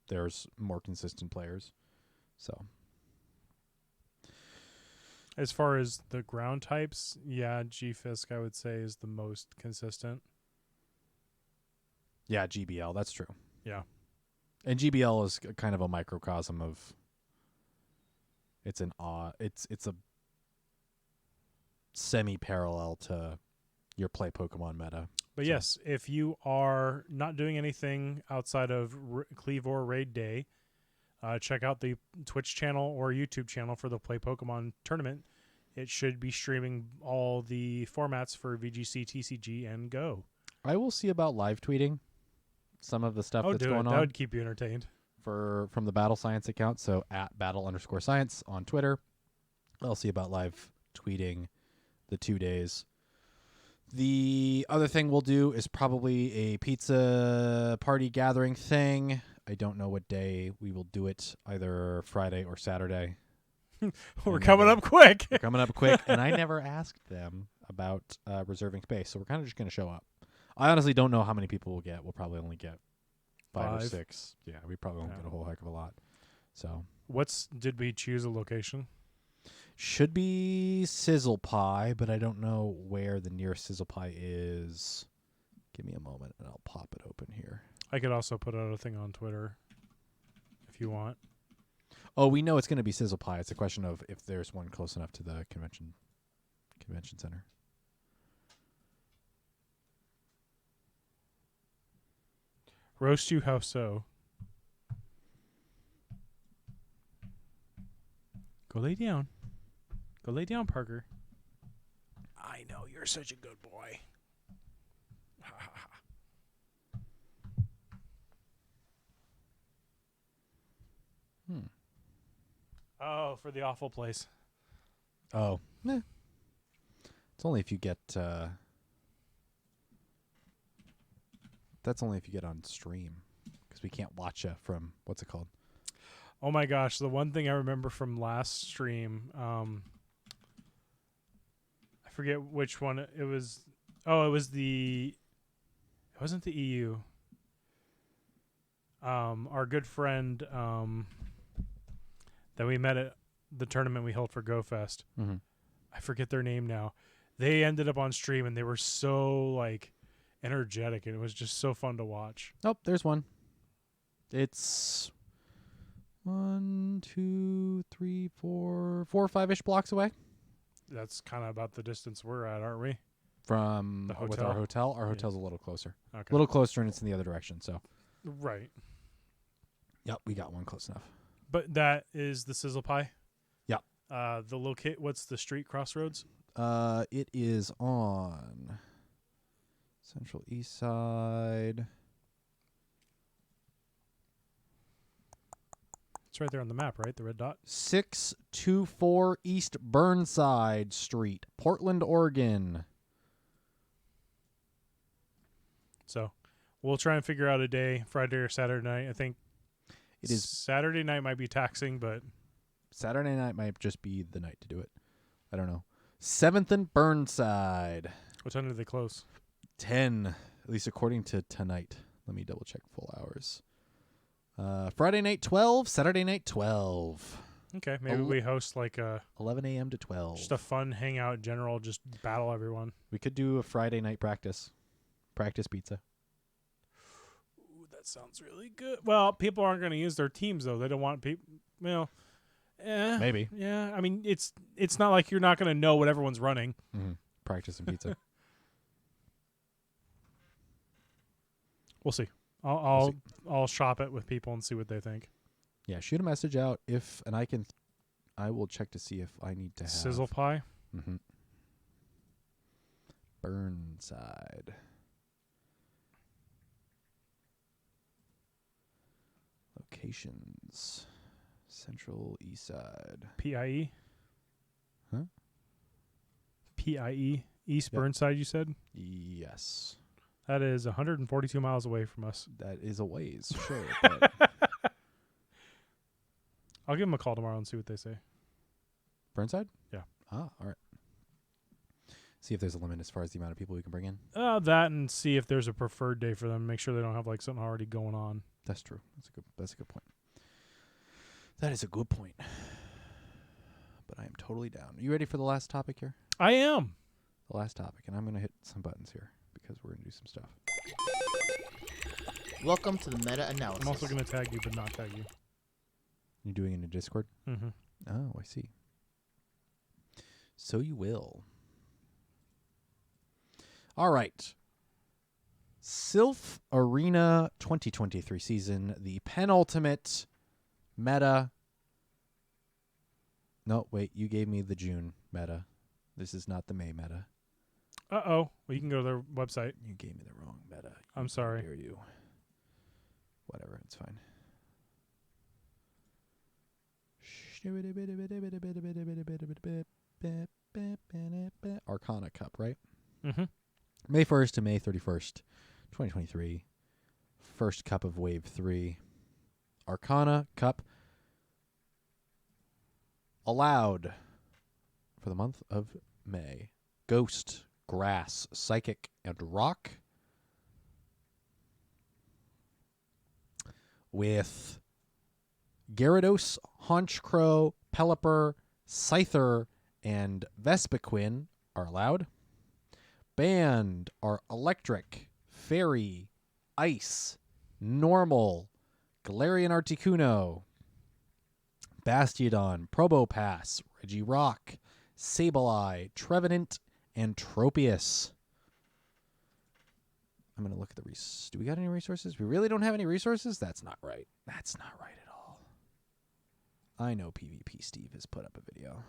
there's more consistent players. So. As far as the ground types, yeah, G-Fisk I would say is the most consistent. Yeah, GBL, that's true. Yeah. And GBL is kind of a microcosm of... It's a semi-parallel to your play Pokemon meta. But yes, if you are not doing anything outside of Cleavor Raid Day, check out the Twitch channel or YouTube channel for the Play Pokemon tournament. It should be streaming all the formats for VGC, TCG, and Go. I will see about live tweeting some of the stuff that's going on. That would keep you entertained. From the Battle Science account, so at battle_science on Twitter. I'll see about live tweeting the 2 days. The other thing we'll do is probably a pizza party gathering thing. I don't know what day we will do it, either Friday or Saturday. We're coming up quick. We're coming up quick, and I never asked them about reserving space, so we're kind of just going to show up. I honestly don't know how many people we'll get. We'll probably only get 5 or 6. Yeah, we probably won't get a whole heck of a lot. So, did we choose a location? Should be Sizzle Pie, but I don't know where the nearest Sizzle Pie is. Give me a moment, and I'll pop it open here. I could also put out a thing on Twitter if you want. Oh, we know it's going to be Sizzle Pie. It's a question of if there's one close enough to the convention center. Roast you how so? Go lay down. Go lay down, Parker. I know you're such a good boy. Oh, for the awful place. Oh, it's only if you get. That's only if you get on stream, because we can't watch you from what's it called? Oh my gosh, the one thing I remember from last stream, I forget which one it was. Oh, it wasn't the EU. Our good friend that we met at the tournament we held for GoFest. Mm-hmm. I forget their name now. They ended up on stream and they were so energetic, and it was just so fun to watch. Oh, there's one. It's 1, 2, 3, 4, 5-ish blocks away. That's kind of about the distance we're at, aren't we? From the with hotel? our hotel. Our hotel's a little closer. Okay. A little closer, and it's in the other direction. So, right. yep, we got one close enough. But that is the Sizzle Pie? Yep. What's the street crossroads? It is on Central East Side. It's right there on the map, right? The red dot? 624 East Burnside Street, Portland, Oregon. So we'll try and figure out a day, Friday or Saturday night. I think it is Saturday night might be taxing, but Saturday night might just be the night to do it. I don't know. 7th and Burnside. what time do they close? 10, at least according to tonight. Let me double check full hours. Friday night 12, Saturday night 12. Okay, maybe we host like a 11 a.m. to 12. just a fun hangout, general, just battle everyone. We could do a Friday night practice pizza. Ooh, that sounds really good. Well, people aren't going to use their teams though. They don't want people. Well, Maybe. Yeah, I mean it's not like you're not going to know what everyone's running. Mm-hmm. Practice and pizza. We'll see. We'll I'll shop it with people and see what they think. Yeah, shoot a message out I will check to see if I need to have Sizzle pie. Mm-hmm. Burnside. Locations. Central East Side. PIE. Huh? PIE. East Yep. Burnside, you said? Yes. That is 142 miles away from us. That is a ways, sure. But I'll give them a call tomorrow and see what they say. Burnside? Yeah. All right. See if there's a limit as far as the amount of people we can bring in. That and see if there's a preferred day for them. Make sure they don't have like something already going on. That's true. That's a good point. That is a good point. But I am totally down. Are you ready for the last topic here? I am. The last topic, and I'm going to hit some buttons here because we're going to do some stuff. Welcome to the meta-analysis. I'm also going to tag you, but not tag you. You're doing it in a Discord? Mm-hmm. Oh, I see. So you will. All right. Silph Arena 2023 season, the penultimate meta. No, wait, you gave me the June meta. This is not the May meta. Uh-oh. Well, you can go to their website. You gave me the wrong meta. I'm sorry. How dare you? Whatever, it's fine. Arcana Cup, right? Mm-hmm. May 1st to May 31st, 2023. First cup of Wave 3. Arcana Cup allowed for the month of May. Ghost, Grass, Psychic, and Rock. With Gyarados, Honchkrow, Pelipper, Scyther, and Vespiquen are allowed. Banned are Electric, Fairy, Ice, Normal, Galarian Articuno, Bastiodon, Probopass, Regirock, Sableye, Trevenant, and Tropius. I'm going to look at the do we got any resources? We really don't have any resources? That's not right. That's not right at all. I know PvP Steve has put up a video.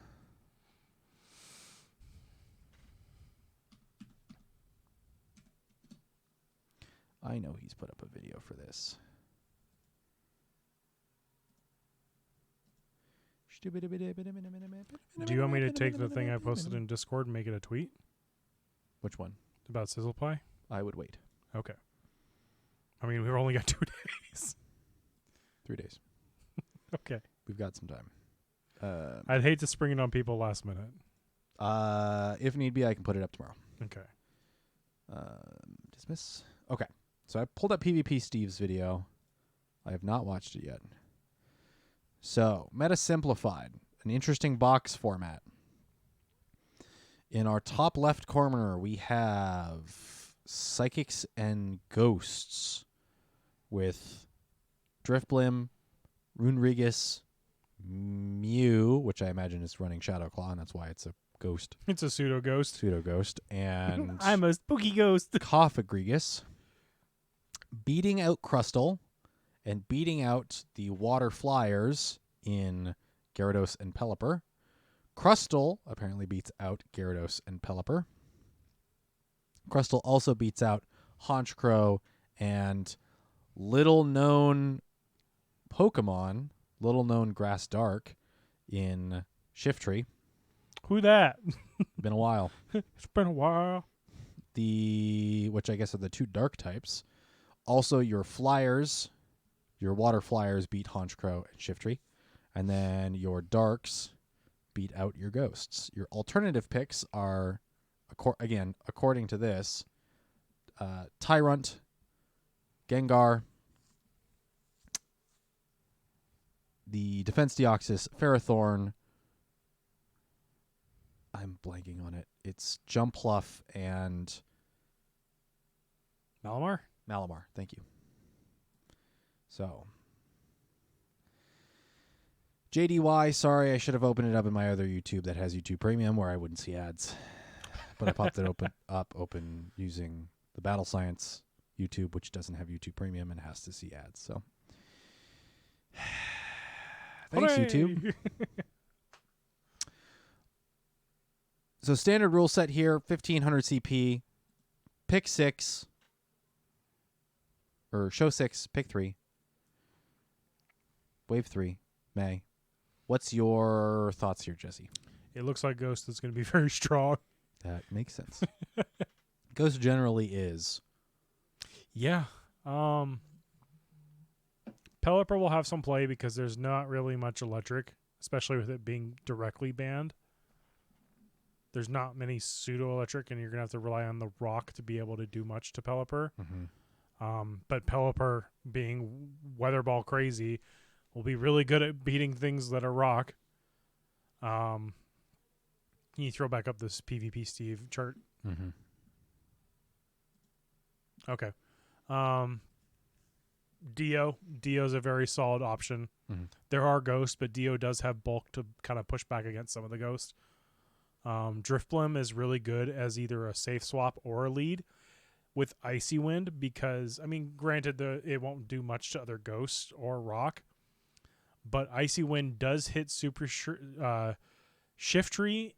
I know he's put up a video for this. Do you want me to take the thing I posted in Discord and make it a tweet Which one? about Sizzle Pie? I would wait. Okay. I mean, we've only got 2 days. 3 days. Okay. We've got some time. I'd hate to spring it on people last minute. If need be, I can put it up tomorrow. Okay. Dismiss. Okay. So I pulled up PvP Steve's video. I have not watched it yet. So, Meta Simplified, an interesting box format. In our top left corner, we have Psychics and Ghosts with Driftblim, Runerigus, Mew, which I imagine is running Shadow Claw, and that's why it's a ghost. It's a pseudo ghost. Pseudo ghost. And I'm a spooky ghost. Coffagrigus, beating out Crustle, and beating out the Water Flyers in Gyarados and Pelipper. Crustle apparently beats out Gyarados and Pelipper. Crustle also beats out Honchkrow and little-known Pokemon, little-known Grass Dark in Shiftry. Who that? Been a while. It's been a while. Which I guess are the 2 dark types. Also, your Flyers, your Water Flyers beat Honchkrow and Shiftry. And then your Darks beat out your Ghosts. Your alternative picks are, again, according to this, Tyrant, Gengar, the Defense Deoxys, Ferrothorn. I'm blanking on it. It's Jumpluff and Malamar? Malamar. Thank you. So, JDY, sorry, I should have opened it up in my other YouTube that has YouTube Premium where I wouldn't see ads. But I popped it open using the Battle Science YouTube, which doesn't have YouTube Premium and has to see ads. So, thanks, Hooray! YouTube. So, standard rule set here, 1500 CP, pick 6, or show 6, pick 3, wave 3, May. What's your thoughts here, Jesse? It looks like Ghost is going to be very strong. That makes sense. Ghost generally is. Yeah. Pelipper will have some play because there's not really much electric, especially with it being directly banned. There's not many pseudo-electric, and you're going to have to rely on the rock to be able to do much to Pelipper. Mm-hmm. But Pelipper, being weather ball crazy, will be really good at beating things that are rock. Can you throw back up this PvP Steve chart? Mm-hmm. Okay. Dio's a very solid option. Mm-hmm. There are ghosts, but Dio does have bulk to kind of push back against some of the ghosts. Driftblim is really good as either a safe swap or a lead with Icy Wind because, I mean, granted, it won't do much to other ghosts or rock, but Icy Wind does hit Super Shiftry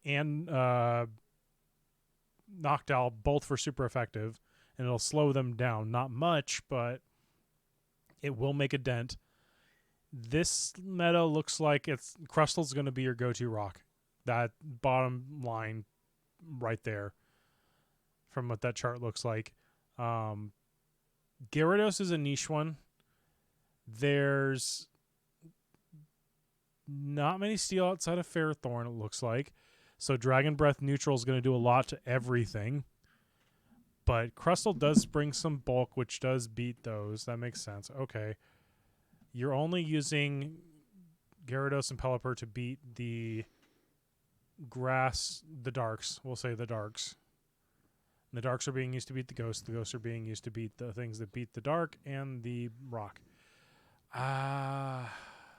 and Noctowl both for super effective, and it'll slow them down. Not much, but it will make a dent. This meta looks like Crustal's going to be your go-to rock. That bottom line right there from what that chart looks like. Gyarados is a niche one. There's not many steel outside of Ferrothorn, it looks like. So Dragon Breath neutral is going to do a lot to everything. But Crustal does bring some bulk, which does beat those. That makes sense. Okay. You're only using Gyarados and Pelipper to beat the darks. We'll say the darks. And the darks are being used to beat the ghosts. The ghosts are being used to beat the things that beat the dark and the rock.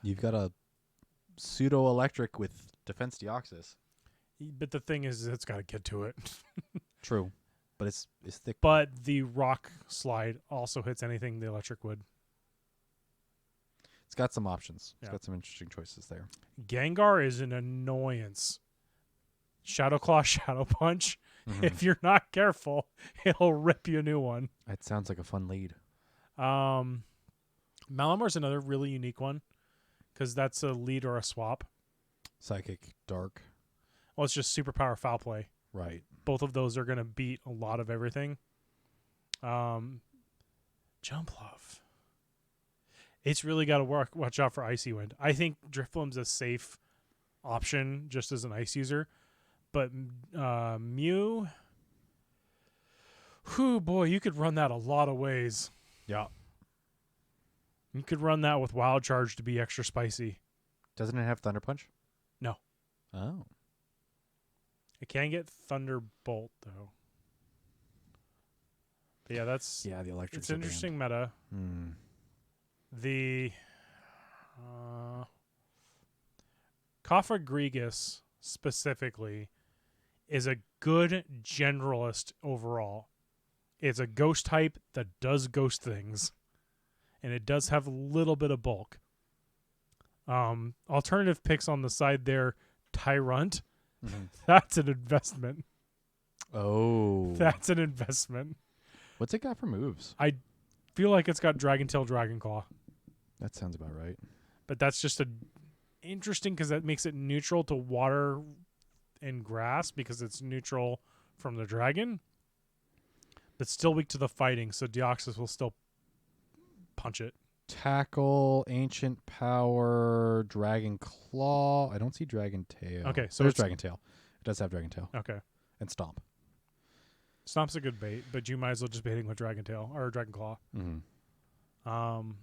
You've got a pseudo-electric with Defense Deoxys. But the thing is, it's got to get to it. True. But it's thick. But the rock slide also hits anything the electric would. It's got some options. It's Yeah. got some interesting choices there. Gengar is an annoyance. Shadow Claw, Shadow Punch. Mm-hmm. If you're not careful, it'll rip you a new one. That sounds like a fun lead. Malamar's another really unique one because that's a lead or a swap. Psychic, Dark. Well, it's just superpower foul play. Right. Both of those are going to beat a lot of everything. Jumpluff. It's really got to watch out for Icy Wind. I think Drifblim's a safe option just as an ice user. But Mew, whew, boy, you could run that a lot of ways. Yeah. You could run that with Wild Charge to be extra spicy. Doesn't it have Thunder Punch? No. Oh. It can get Thunderbolt, though. But yeah, the electric. it's an interesting meta. Hmm. The Cofagrigus specifically is a good generalist overall. It's a ghost type that does ghost things, and it does have a little bit of bulk. Alternative picks on the side there, Tyrant. Mm-hmm. That's an investment. Oh. That's an investment. What's it got for moves? I feel like it's got Dragon Tail, Dragon Claw. That sounds about right. But that's just interesting because that makes it neutral to water and grass because it's neutral from the dragon, but still weak to the fighting. So Deoxys will still punch it. Tackle, Ancient Power, Dragon Claw. I don't see Dragon Tail. Okay, so there's it's- Dragon Tail. It does have Dragon Tail Okay. and Stomp. Stomp's a good bait, but you might as well just be hitting with Dragon Tail or Dragon Claw. Mm-hmm. I'm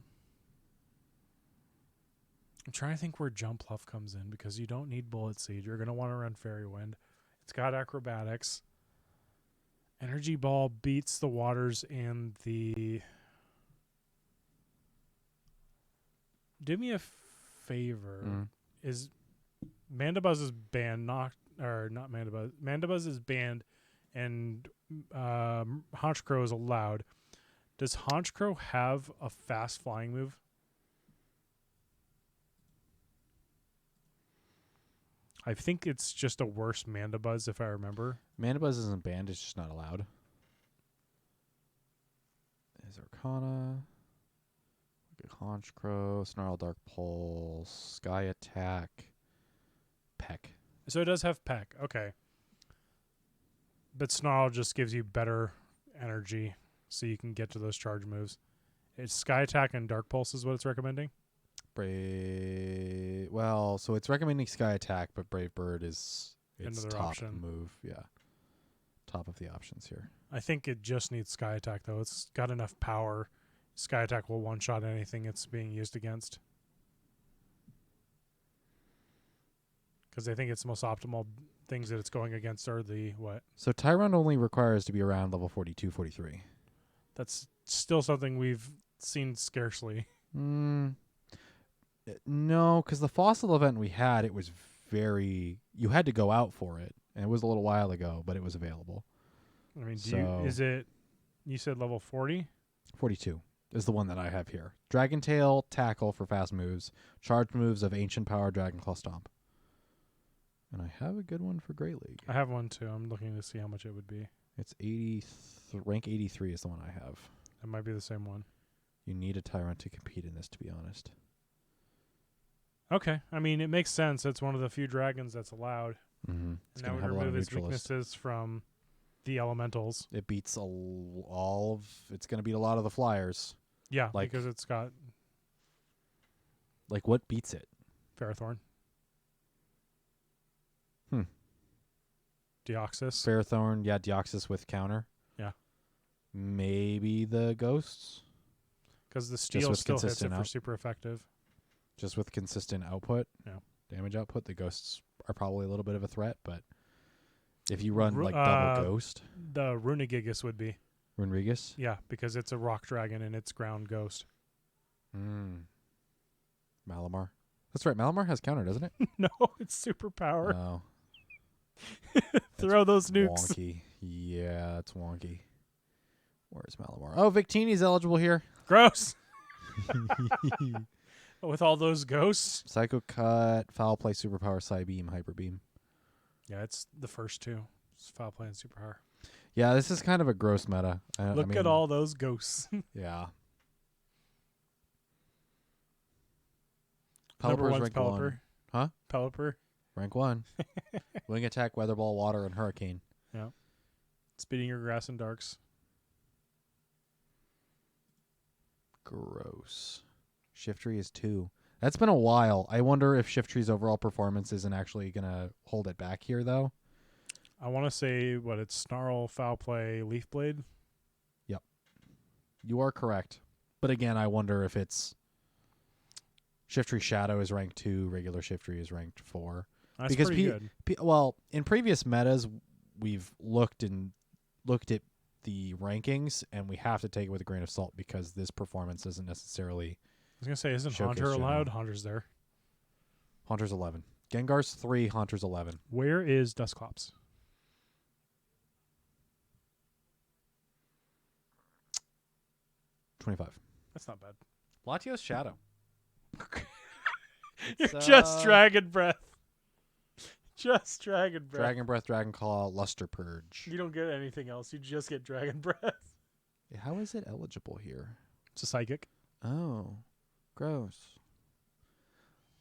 trying to think where Jump Bluff comes in because you don't need Bullet Seed. You're going to want to run Fairy Wind. It's got Acrobatics. Energy Ball beats the Waters and the... Do me a favor. Mm. Is Mandabuzz's banned? Not Mandabuzz. Mandabuzz is banned, and Honchkrow is allowed. Does Honchkrow have a fast flying move? I think it's just a worse Mandabuzz, if I remember. Mandabuzz isn't banned, it's just not allowed. Is Arcana. Honchkrow, Snarl, Dark Pulse, Sky Attack, Peck. So it does have Peck. Okay. But Snarl just gives you better energy so you can get to those charge moves. It's Sky Attack and Dark Pulse is what it's recommending? Well, so it's recommending Sky Attack, but Brave Bird is its Another top option. move. Yeah. Top of the options here. I think it just needs Sky Attack, though. It's got enough power. Sky Attack will one-shot anything it's being used against. Because I think it's the most optimal things that it's going against are the what? So Tyron only requires to be around level 42, 43. That's still something we've seen scarcely. No, because the fossil event we had, it was you had to go out for it. And it was a little while ago, but it was available. I mean, you said level 40? 42 is the one that I have here. Dragon Tail, Tackle for fast moves, charge moves of Ancient Power, Dragon Claw Stomp. And I have a good one for Great League. I have one too. I'm looking to see how much it would be. It's rank 83 is the one I have. It might be the same one. You need a Tyrant to compete in this, to be honest. Okay. I mean, it makes sense. It's one of the few dragons that's allowed. Mm-hmm. It's Now going we to have a lot of remove its neutralists. weaknesses from the elementals. It beats it's going to beat a lot of the flyers. Yeah, Like- because it's got Like, what beats it? Ferrothorn. Hmm. Deoxys. Ferrothorn, yeah, Deoxys with counter. Yeah. Maybe the ghosts, Because the steel with still hits it consistent for out. super effective. just with consistent output. Yeah. Damage output. The ghosts are probably a little bit of a threat, but if you run Ru- like double ghost, The Runegigas would be. Runrigus. Yeah, because it's a rock dragon and it's ground ghost. Malamar. That's right. Malamar has counter, doesn't it? No, it's super power. Oh, Throw those nukes. wonky. Yeah, it's wonky. Where's Malamar? Oh, Victini's eligible here. Gross. With all those ghosts. Psycho Cut, Foul Play, Superpower, Psy Beam, Hyper Beam. Yeah, it's the first two. It's foul play and superpower. Yeah, this is kind of a gross meta. Look at all those ghosts. Yeah. Number Pelipper's one's rank Pelipper. 1. Huh? Pelipper. Rank 1. Wing Attack, Weather Ball, Water, and Hurricane. Yeah. Speeding your grass and darks. Gross. Shiftry is 2. That's been a while. I wonder if Shiftry's overall performance isn't actually going to hold it back here, though. I want to say, it's Snarl, Foul Play, Leaf Blade? You are correct. But again, I wonder if it's... Shiftry Shadow is ranked 2. Regular Shiftry is ranked 4. That's Because pretty good. Well, in previous metas, we've looked at the rankings, and we have to take it with a grain of salt because this performance isn't necessarily... I was going to say, isn't Showcase Haunter general. allowed? Haunter's there. Haunter's 11. Gengar's 3, Haunter's 11. Where is Dusclops? 25. That's not bad. Latios Shadow. You're just Dragon Breath. Just Dragon Breath. Dragon Breath, Dragon Claw, Luster Purge. You don't get anything else. You just get Dragon Breath. How is it eligible here? It's a psychic. Oh, gross.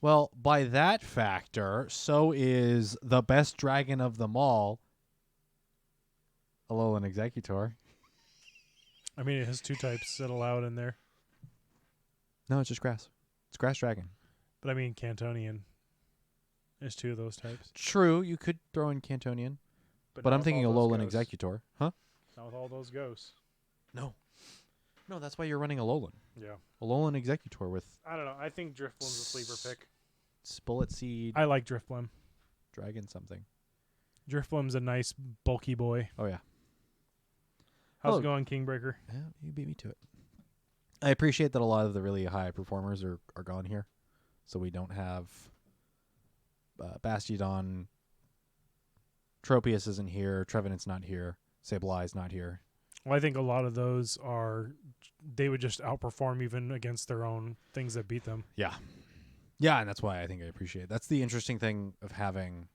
Well, by that factor, so is the best dragon of them all, Alolan Executor. I mean, it has 2 types that allow it in there. No, it's just grass. It's grass dragon. But I mean, Cantonian is 2 of those types. True, you could throw in Cantonian, but I'm thinking all those Alolan ghosts. Executor. Huh? Not with all those ghosts. No. No, that's why you're running a Alolan. Yeah. Alolan Executor with I don't know. I think Drifblim's a sleeper pick. Bullet Seed, I like Drifblim. Dragon something. Drifblim's a nice, bulky boy. Oh, yeah. How's Oh. it going, Kingbreaker? Yeah, you beat me to it. I appreciate that a lot of the really high performers are gone here. So we don't have Bastiodon. Tropius isn't here. Trevenant's not here. Sableye's not here. Well, I think a lot of those they would just outperform even against their own things that beat them. Yeah. Yeah, and that's why I think I appreciate it. That's the interesting thing of having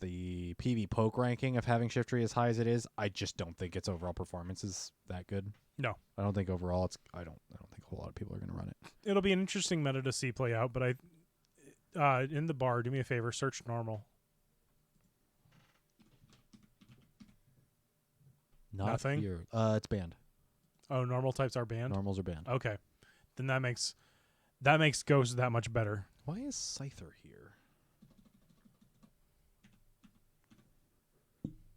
the PV poke ranking of having Shiftry as high as it is. I just don't think its overall performance is that good. No. I don't think overall I don't think a whole lot of people are going to run it. It'll be an interesting meta to see play out, but in the bar, do me a favor, search normal. Nothing? Here. It's banned. Oh, normal types are banned? Normals are banned. Okay. Then that makes Ghost that much better. Why is Scyther here?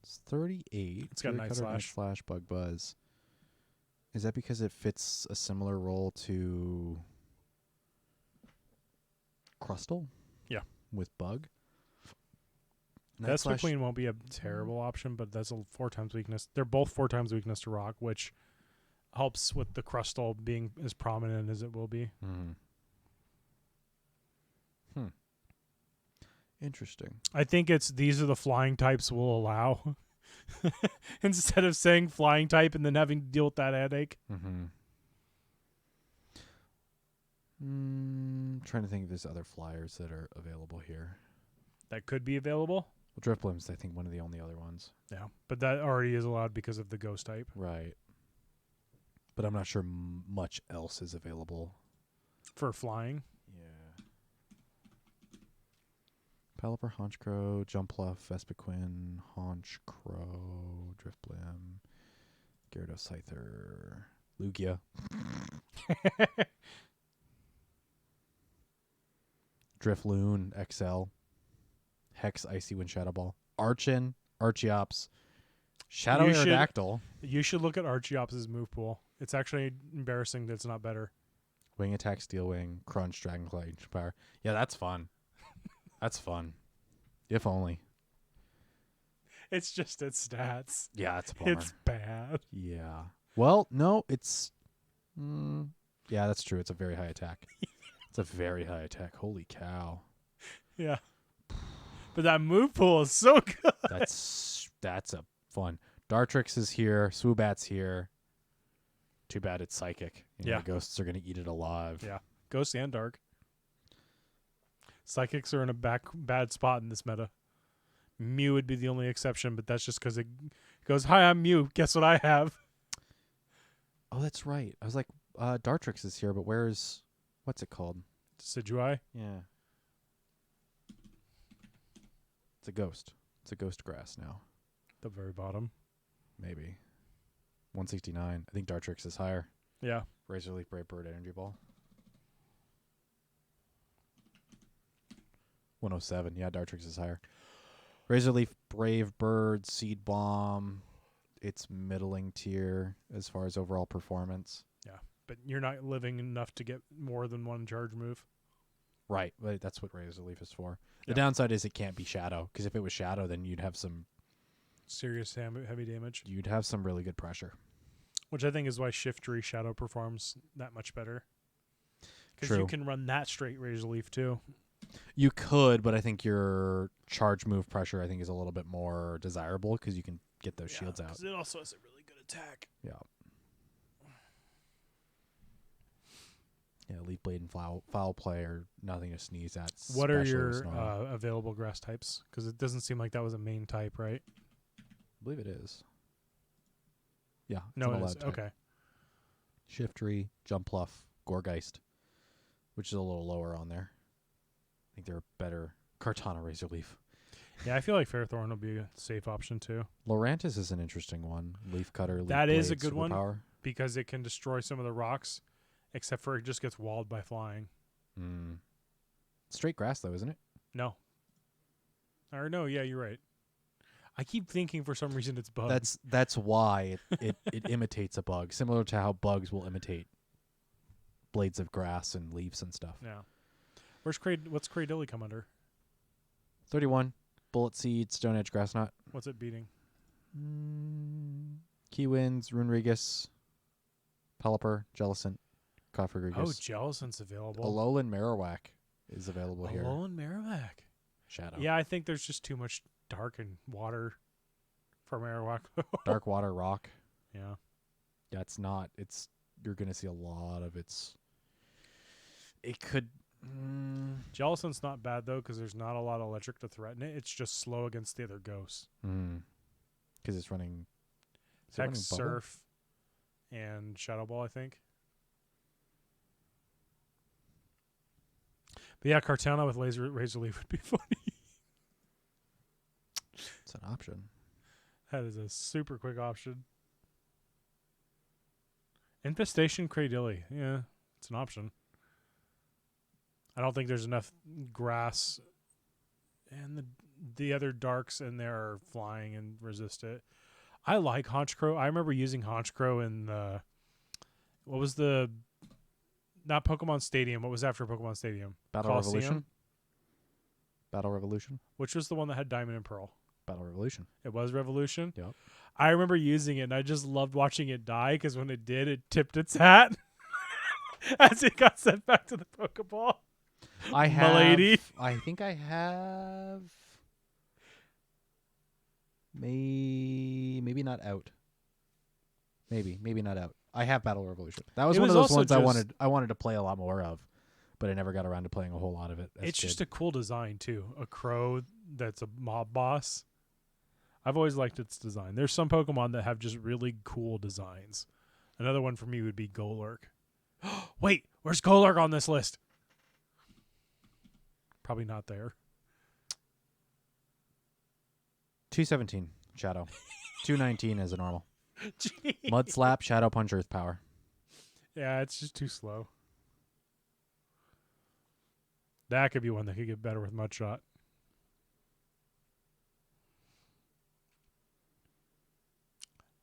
It's 38. It's got Fury Night Cutter, Slash. Slash, Bug Buzz. Is that because it fits a similar role to Crustle? Yeah. With Bug? That Slip Queen won't be a terrible option, but that's a 4 times weakness. They're both 4 times weakness to rock, which helps with the Crustle being as prominent as it will be. Interesting. I think these are the flying types we'll allow. Instead of saying flying type and then having to deal with that headache. Trying to think if there's other flyers that are available here. That could be available. Well, Drifblim's, I think, one of the only other ones. Yeah, but that already is allowed because of the ghost type. Right. But I'm not sure much else is available. For flying? Yeah. Pelipper, Honchcrow, Jumpluff, Vespiquen, Honchcrow, Drifblim, Gyarados, Scyther, Lugia. Drifloon, XL, Hex, Icy Wind, Shadow Ball, Archon, Archeops, Shadow Aerodactyl. You should look at Archeops' move pool. It's actually embarrassing that it's not better. Wing Attack, Steel Wing, Crunch, Dragonclad, Power. Yeah, that's fun. That's fun. If only. It's just its stats. Yeah, it's a bummer. It's bad. Yeah. Well, no, it's... yeah, that's true. It's a very high attack. It's a very high attack. Holy cow. Yeah. But that move pool is so good. That's a fun. Dartrix is here. Swoobat's here. Too bad it's psychic. Yeah. The ghosts are going to eat it alive. Yeah. Ghost and Dark. Psychics are in a bad spot in this meta. Mew would be the only exception, but that's just because it goes, "Hi, I'm Mew. Guess what I have?" Oh, that's right. I was like, Dartrix is here, but where's... What's it called? Decidueye? Yeah. It's a ghost. It's a ghost grass now. The very bottom. Maybe. 169. I think Dartrix is higher. Yeah. Razor Leaf, Brave Bird, Energy Ball. 107. Yeah, Dartrix is higher. Razor Leaf, Brave Bird, Seed Bomb. It's middling tier as far as overall performance. Yeah. But you're not living enough to get more than one charge move. Right. But that's what Razor Leaf is for. The Yeah. downside is it can't be Shadow, because if it was Shadow, then you'd have some Serious heavy damage. you'd have some really good pressure. Which I think is why Shiftry Shadow performs that much better. Because True. you can run that straight Razor Leaf too. You could, but I think your charge move pressure I think is a little bit more desirable because you can get those shields out. Because it also has a really good attack. Yeah. Yeah, Leaf Blade and foul Play are nothing to sneeze at. What are especially with your Snarl. available grass types? Because it doesn't seem like that was a main type, right? I believe it is. Yeah. it's No, an it allowed is. type. Okay. Shiftry, Jumpluff, Goregeist, which is a little lower on there. I think they're better. Kartana, Razor Leaf. Yeah, I feel like Fairthorn will be a safe option too. Lorantis is an interesting one. Leaf Cutter, Leaf That Blade, is a good one. Superpower. Because it can destroy some of the rocks, except for it just gets walled by flying. Straight grass, though, isn't it? No. Or no, yeah, you're right. I keep thinking for some reason it's bug. That's why it imitates a bug, similar to how bugs will imitate blades of grass and leaves and stuff. Yeah. What's Cradilly come under? 31. Bullet Seed, Stone Edge Grass Knot. What's it beating? Key Winds, Runerigus, Pelipper, Jellicent, Coffergigus. Oh, Jellicent's available. Alolan Marowak is available here. Alolan Marowak. Shadow. Yeah, I think there's just too much dark and water for Marowak. Dark Water Rock. Yeah. That's not. You're going to see a lot of its. It could. Jellicent's not bad, though, because there's not a lot of electric to threaten it. It's just slow against the other ghosts. Because it's running. Hex, Surf, and Shadow Ball, I think. But yeah, Kartana with Razor Leaf would be funny. It's an option. That is a super quick option. Infestation Cradilly. Yeah, it's an option. I don't think there's enough grass, and the other darks in there are flying and resist it. I like Honchkrow. I remember using Honchkrow in the not Pokemon Stadium. What was after Pokemon Stadium? Battle Coliseum? Revolution. Battle Revolution. Which was the one that had Diamond and Pearl? Battle Revolution. It was Revolution? Yep. I remember using it, and I just loved watching it die, because when it did, it tipped its hat as it got sent back to the Pokeball. I have. Milady. I think I have. Maybe not out. Maybe not out. I have Battle Revolution. That was one of those ones I wanted to play a lot more of, but I never got around to playing a whole lot of it. It's just a cool design too. A crow that's a mob boss. I've always liked its design. There's some Pokemon that have just really cool designs. Another one for me would be Golurk. Wait, where's Golurk on this list? Probably not there. 217 Shadow. 219 as a normal. Jeez. Mud Slap, Shadow Punch, Earth Power. Yeah, it's just too slow. That could be one that could get better with Mud Shot.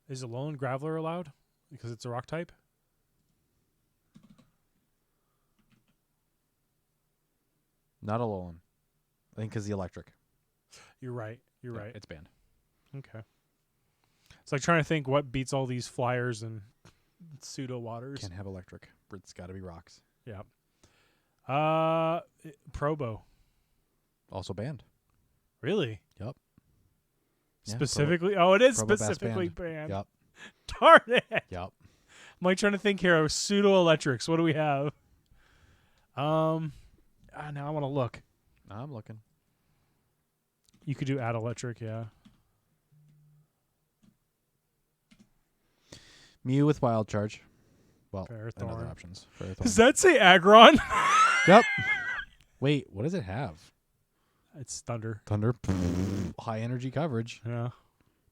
Is Alolan Graveler allowed? Because it's a rock type? Not Alolan. I think because the electric. You're right. You're right. It's banned. Okay. It's like trying to think what beats all these flyers and pseudo waters. Can't have electric. It's got to be rocks. Yeah. Probo. Also banned. Really? Yep. Yeah, Specifically? Oh, it is Probo Bass specifically banned. Yep. Darn it. Yep. I'm like trying to think here. Pseudo electrics. What do we have? Now I want to look. I'm looking. You could do add electric, yeah. Mew with Wild Charge. Well, and Ferrothorn. other options. Does that say Aggron? Yep. Wait, what does it have? It's Thunder. Thunder. High energy coverage. Yeah.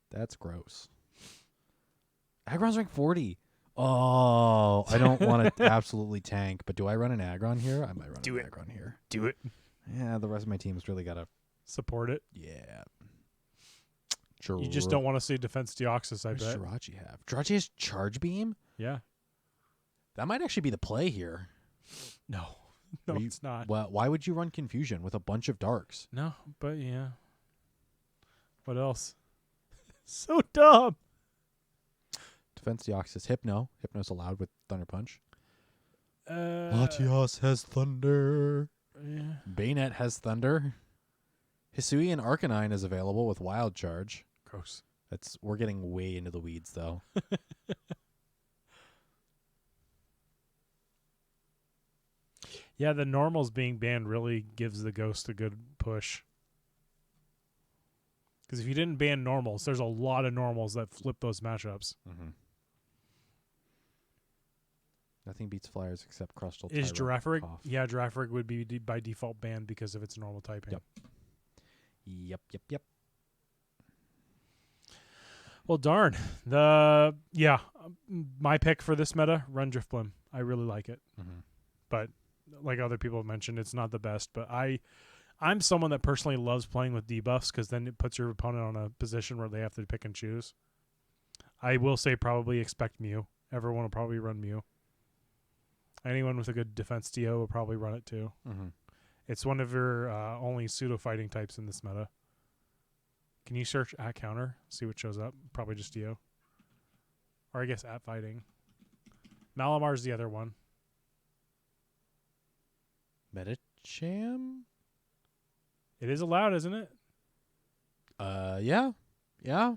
That's gross. Aggron's rank 40. Oh, I don't want to absolutely tank, but do I run an Aggron here? I might run an Aggron here. Do it. Yeah, the rest of my team's really got to Support it. Yeah. You just don't want to see Defense Deoxys, I What does bet. Jirachi have? Jirachi has Charge Beam? Yeah. That might actually be the play here. No. No, it's not. Well, why would you run Confusion with a bunch of Darks? No, but yeah. What else? So dumb. Defense Deoxys. Hypno. Hypno's allowed with Thunder Punch. Latios has Thunder. Yeah. Bayonet has Thunder. Hisuian Arcanine is available with Wild Charge. Gross. We're getting way into the weeds, though. Yeah, the normals being banned really gives the Ghost a good push. Because if you didn't ban normals, there's a lot of normals that flip those matchups. Mm-hmm. Nothing beats Flyers except Crustal. Is Girafarig? Cough. Yeah, Girafarig would be by default banned because of its normal typing. Yep. Well, darn. My pick for this meta, run Drifblim. I really like it. Mm-hmm. But like other people have mentioned, it's not the best. But I I'm someone that personally loves playing with debuffs because then it puts your opponent on a position where they have to pick and choose. I will say probably expect Mew. Everyone will probably run Mew. Anyone with a good defense DO will probably run it too. Mm-hmm. It's one of your only pseudo-fighting types in this meta. Can you search at counter? See what shows up? Probably just DO. Or I guess at fighting. Malamar's the other one. Metacham? It is allowed, isn't it? Yeah. Yeah,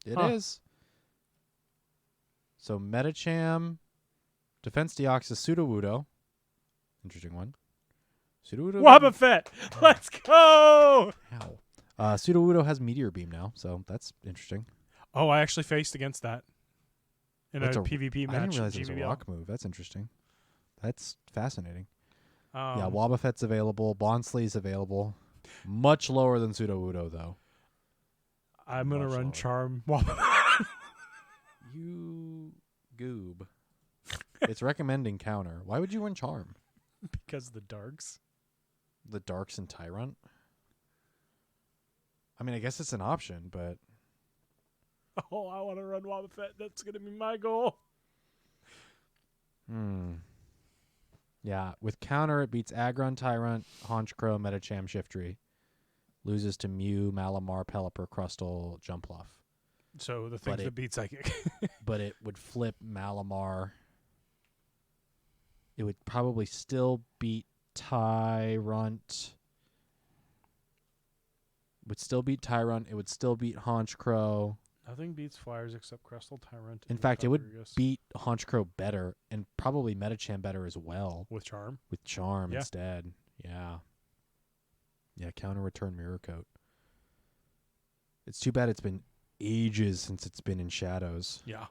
it Huh. is. So Metacham, Defense Deox is Sudowoodo. Interesting one. Sudowoodo. Wobbuffet! Let's go! How? Sudowoodo has Meteor Beam now, so that's interesting. Oh, I actually faced against that in That's a a- PvP match. I didn't realize in it was a GBBL. rock move. That's interesting. That's fascinating. Yeah, Um, Wobbuffet's available. Bonsley's available. Much lower than Sudowoodo, though. I'm going to much run lower. Charm Wobbuffet. You goob. It's recommending counter. Why would you run Charm? because of the darks. The Darks and Tyrant? I mean, I guess it's an option, but Oh, I want to run Wobbuffet. That's going to be my goal. yeah, with counter it beats Aggron, Tyrant, Honchkrow, Metacham, Shiftry. Loses to Mew, Malamar, Pelipper, Crustle, Jumpluff. So the But things it- that beat Psychic. But it would flip Malamar. It would probably still beat Tyrant. Would still beat Tyrant. It would still beat Honchkrow. Nothing beats Flyers except Crustle, Tyrant. In and fact, it would Rodriguez. beat Honchkrow better and probably Metacham better as well With Charm. with Charm Yeah. instead. Yeah. Yeah, counter return Mirror Coat. It's too bad it's been ages since it's been in Shadows. Yeah.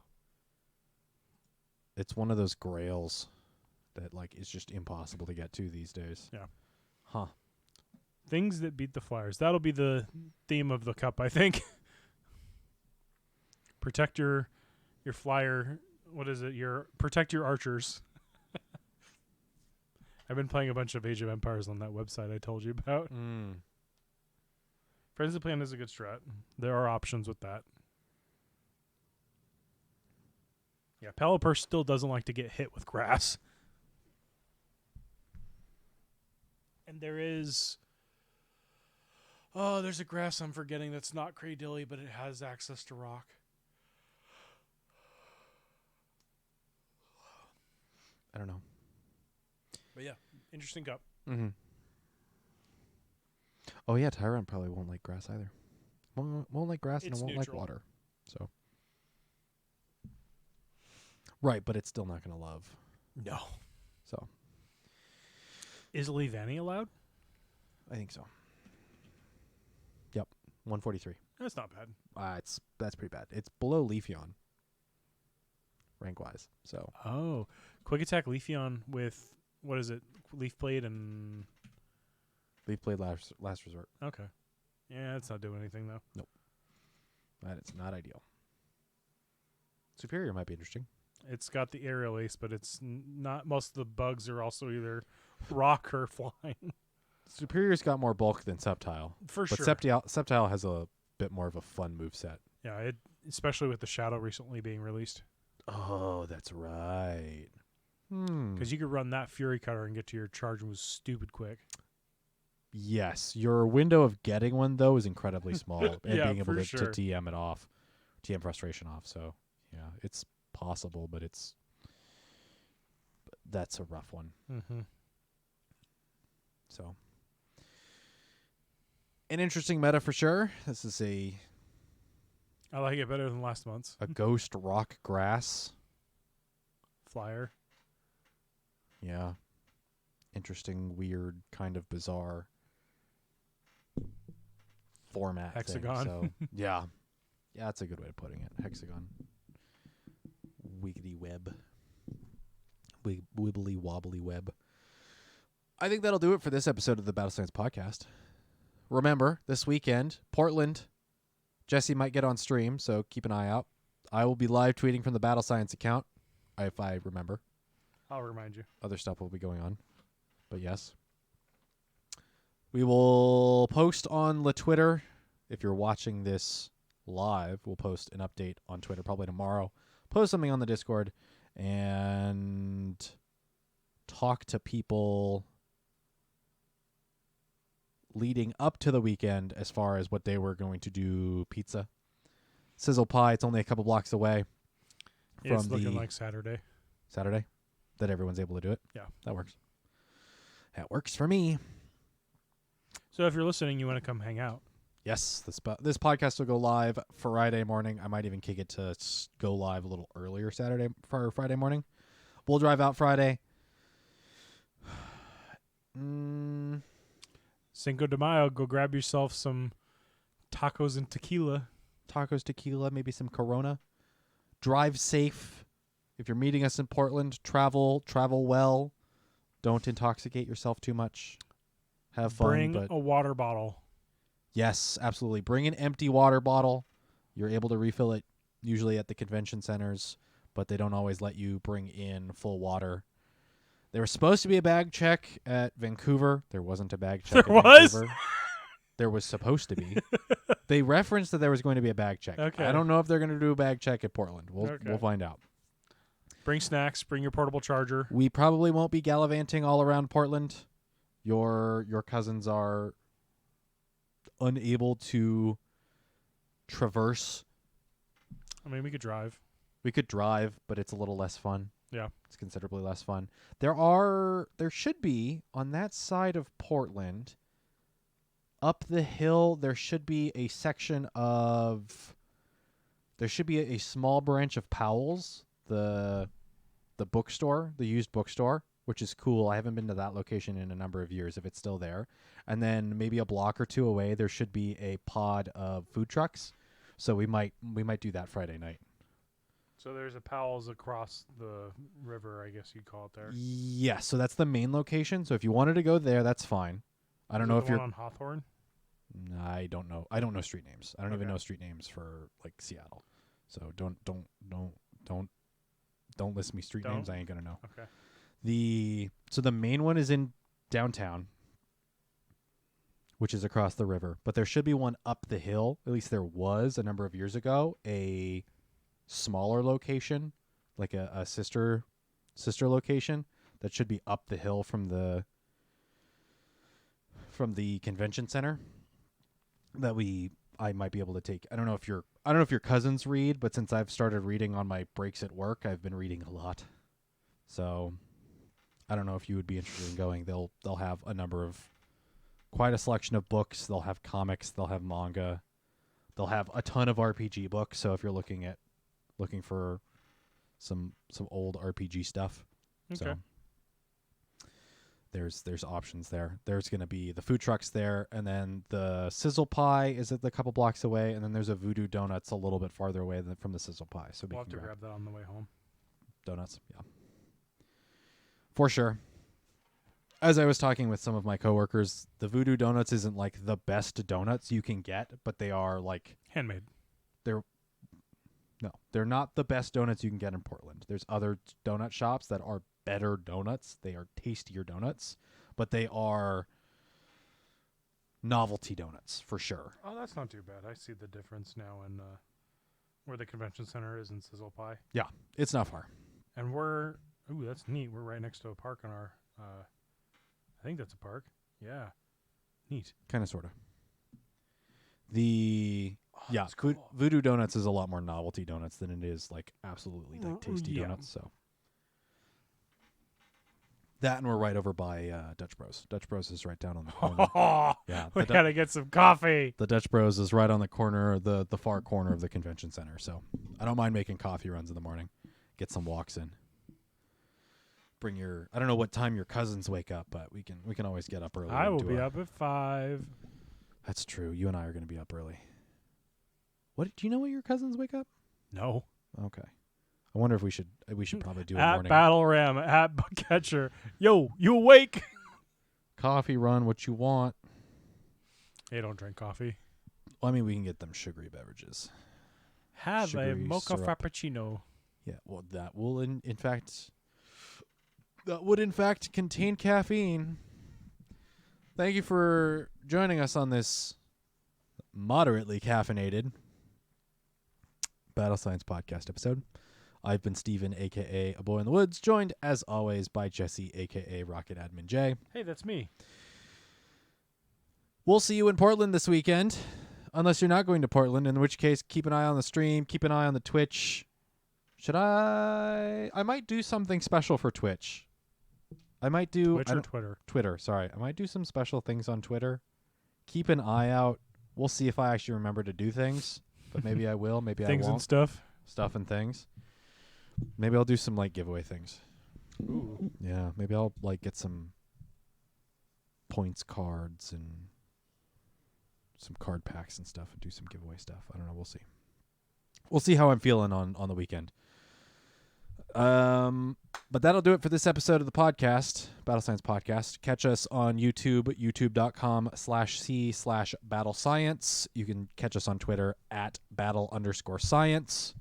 It's one of those grails that like is just impossible to get to these days. Yeah. Huh. Things that beat the Flyers. That'll be the theme of the cup, I think. Protect your flyer. What is it? Protect your archers. I've been playing a bunch of Age of Empires on that website I told you about. Frenzy Plan is a good strat. There are options with that. Yeah, Pelipper still doesn't like to get hit with grass. And there is... Oh, there's a grass I'm forgetting that's not Cradilly, but it has access to rock. I don't know. But yeah, interesting cup. Mm-hmm. Oh yeah, Tyrant probably won't like grass either. Won't like grass and It's it won't neutral. like water. So. Right, but it's still not going to love. No. So Is Leavanny allowed? I think so. Yep, 143. That's not bad. That's pretty bad. It's below Leafeon, rank wise. So Oh. Quick attack Leafeon with, what is it? Leaf Blade and... Leaf Blade last resort. Okay. Yeah, that's not doing anything, though. That is not ideal. Superior might be interesting. It's got the aerial ace, but it's not... Most of the bugs are also either rock or flying. Superior's got more bulk than Sceptile, For but sure. Sceptile has a bit more of a fun moveset. Yeah, especially with the Shadow recently being released. Oh, that's right. Because you could run that Fury Cutter and get to your charge moves stupid quick. Yes, your window of getting one though is incredibly small, and Yeah, being able for to sure. TM it off, TM frustration off. So yeah, it's possible, but that's a rough one. Mm-hmm. So an interesting meta for sure. This is I like it better than last month's. a ghost rock grass. Flyer. Yeah, interesting, weird, kind of bizarre format. Hexagon. Thing. So yeah, that's a good way of putting it. Hexagon. Wiggity web. Wibbly wobbly web. I think that'll do it for this episode of the Battle Science Podcast. Remember, this weekend, Portland, Jesse might get on stream, so keep an eye out. I will be live tweeting from the Battle Science account, if I remember. I'll remind you. Other stuff will be going on. But yes. We will post on the Twitter. If you're watching this live, we'll post an update on Twitter probably tomorrow. Post something on the Discord and talk to people leading up to the weekend as far as what they were going to do. Pizza. Sizzle Pie, it's only a couple blocks away Yeah, from it's looking the like Saturday. Saturday that everyone's able to do it. Yeah. That works. That works for me. So if you're listening, you want to come hang out. Yes, this podcast will go live Friday morning. I might even kick it to go live a little earlier Friday morning. We'll drive out Friday. Cinco de Mayo, go grab yourself some tacos and tequila. Tacos, tequila, maybe some Corona. Drive safe. If you're meeting us in Portland, travel well. Don't intoxicate yourself too much. Have fun. Bring a water bottle. Yes, absolutely. Bring an empty water bottle. You're able to refill it usually at the convention centers, but they don't always let you bring in full water. There was supposed to be a bag check at Vancouver. There wasn't a bag check There at was? Vancouver. There was supposed to be. They referenced that there was going to be a bag check. Okay. I don't know if they're going to do a bag check at Portland. We'll find out. Bring snacks. Bring your portable charger. We probably won't be gallivanting all around Portland. Your cousins are unable to traverse. I mean, we could drive. We could drive, but it's a little less fun. Yeah. It's considerably less fun. There should be on that side of Portland, up the hill, there should be a small branch of Powell's, the bookstore, the used bookstore, which is cool. I haven't been to that location in a number of years if it's still there. And then maybe a block or two away, there should be a pod of food trucks. So we might do that Friday night. So there's a Powell's across the river, I guess you'd call it there. Yeah, so that's the main location. So if you wanted to go there, that's fine. I don't know if you're on Hawthorne. I don't know. I don't know street names. I don't even Okay. know street names for like Seattle. So don't list me street names. I ain't gonna know. Okay. So the main one is in downtown, which is across the river. But there should be one up the hill. At least there was a number of years ago. A smaller location, like a sister location that should be up the hill from the convention center that I might be able to take. I don't know if your cousins read, but since I've started reading on my breaks at work, I've been reading a lot. So I don't know if you would be interested in going. They'll have quite a selection of books. They'll have comics, they'll have manga. They'll have a ton of RPG books, so if you're looking for some old RPG stuff. Okay. So there's options there. There's going to be the food trucks there, and then the Sizzle Pie is a couple blocks away, and then there's a Voodoo Donuts a little bit farther away from the Sizzle Pie. So We'll have to grab that on the way home. donuts, yeah. For sure. As I was talking with some of my coworkers, the Voodoo Donuts isn't like the best donuts you can get, but they are like Handmade. They're not the best donuts you can get in Portland. There's other donut shops that are better donuts. They are tastier donuts, but they are novelty donuts for sure. Oh, that's not too bad. I see the difference now in where the convention center is in Sizzle Pie. Yeah, it's not far. And that's neat. We're right next to a park on our, I think that's a park. Yeah. Neat. Kind of, sort of. That's cool. Voodoo Donuts is a lot more novelty donuts than it is like absolutely like tasty donuts. So that, and we're right over by Dutch Bros. Dutch Bros is right down on the corner. Yeah, we gotta get some coffee. The Dutch Bros is right on the corner, the far corner of the convention center. So I don't mind making coffee runs in the morning. Get some walks in. I don't know what time your cousins wake up, but we can always get up early. I will be up at 5. That's true. You and I are going to be up early. Do you know what your cousins wake up? No. Okay. I wonder if we should probably do a At morning Battle Ram, at Catcher. Yo, you awake? coffee run. What you want? Hey, don't drink coffee. Well, I mean, we can get them sugary beverages. Have a Sugary mocha syrup. frappuccino. Yeah. Well, that will in fact contain caffeine. Thank you for joining us on this moderately caffeinated Battle Science Podcast episode. I've been Steven, a.k.a. A Boy in the Woods, joined, as always, by Jesse, a.k.a. Rocket Admin J. Hey, that's me. We'll see you in Portland this weekend, unless you're not going to Portland, in which case keep an eye on the stream, keep an eye on the Twitch. I might do something special for Twitch. I might do... Twitch or Twitter? Twitter, sorry. I might do some special things on Twitter. Keep an eye out. We'll see if I actually remember to do things, but maybe I will, maybe I won't. Things and stuff? Stuff and things. Maybe I'll do some, like, giveaway things. Ooh. Yeah, maybe I'll, like, get some points cards and some card packs and stuff and do some giveaway stuff. I don't know. We'll see. We'll see how I'm feeling on the weekend. But that'll do it for this episode of the podcast, Battle Science Podcast. Catch us on YouTube, youtube.com/c/battlescience. You can catch us on Twitter at battle_science.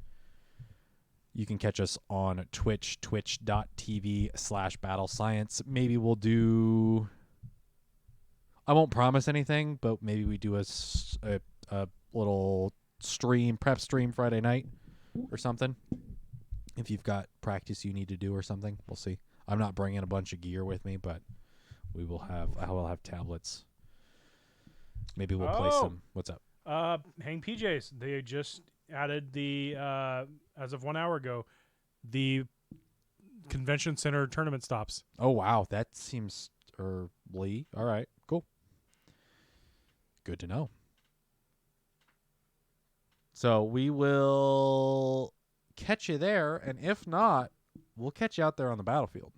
You can catch us on Twitch, twitch.tv/battlescience. Maybe we'll do... I won't promise anything, but maybe we do a little prep stream Friday night or something. If you've got practice you need to do or something, we'll see. I'm not bringing a bunch of gear with me, but I will have tablets. Maybe we'll play some. What's up? Hang PJs. They just added the, as of 1 hour ago, the convention center tournament stops. Oh, wow. That seems early. All right. Cool. Good to know. So we will catch you there, and if not, we'll catch you out there on the battlefield.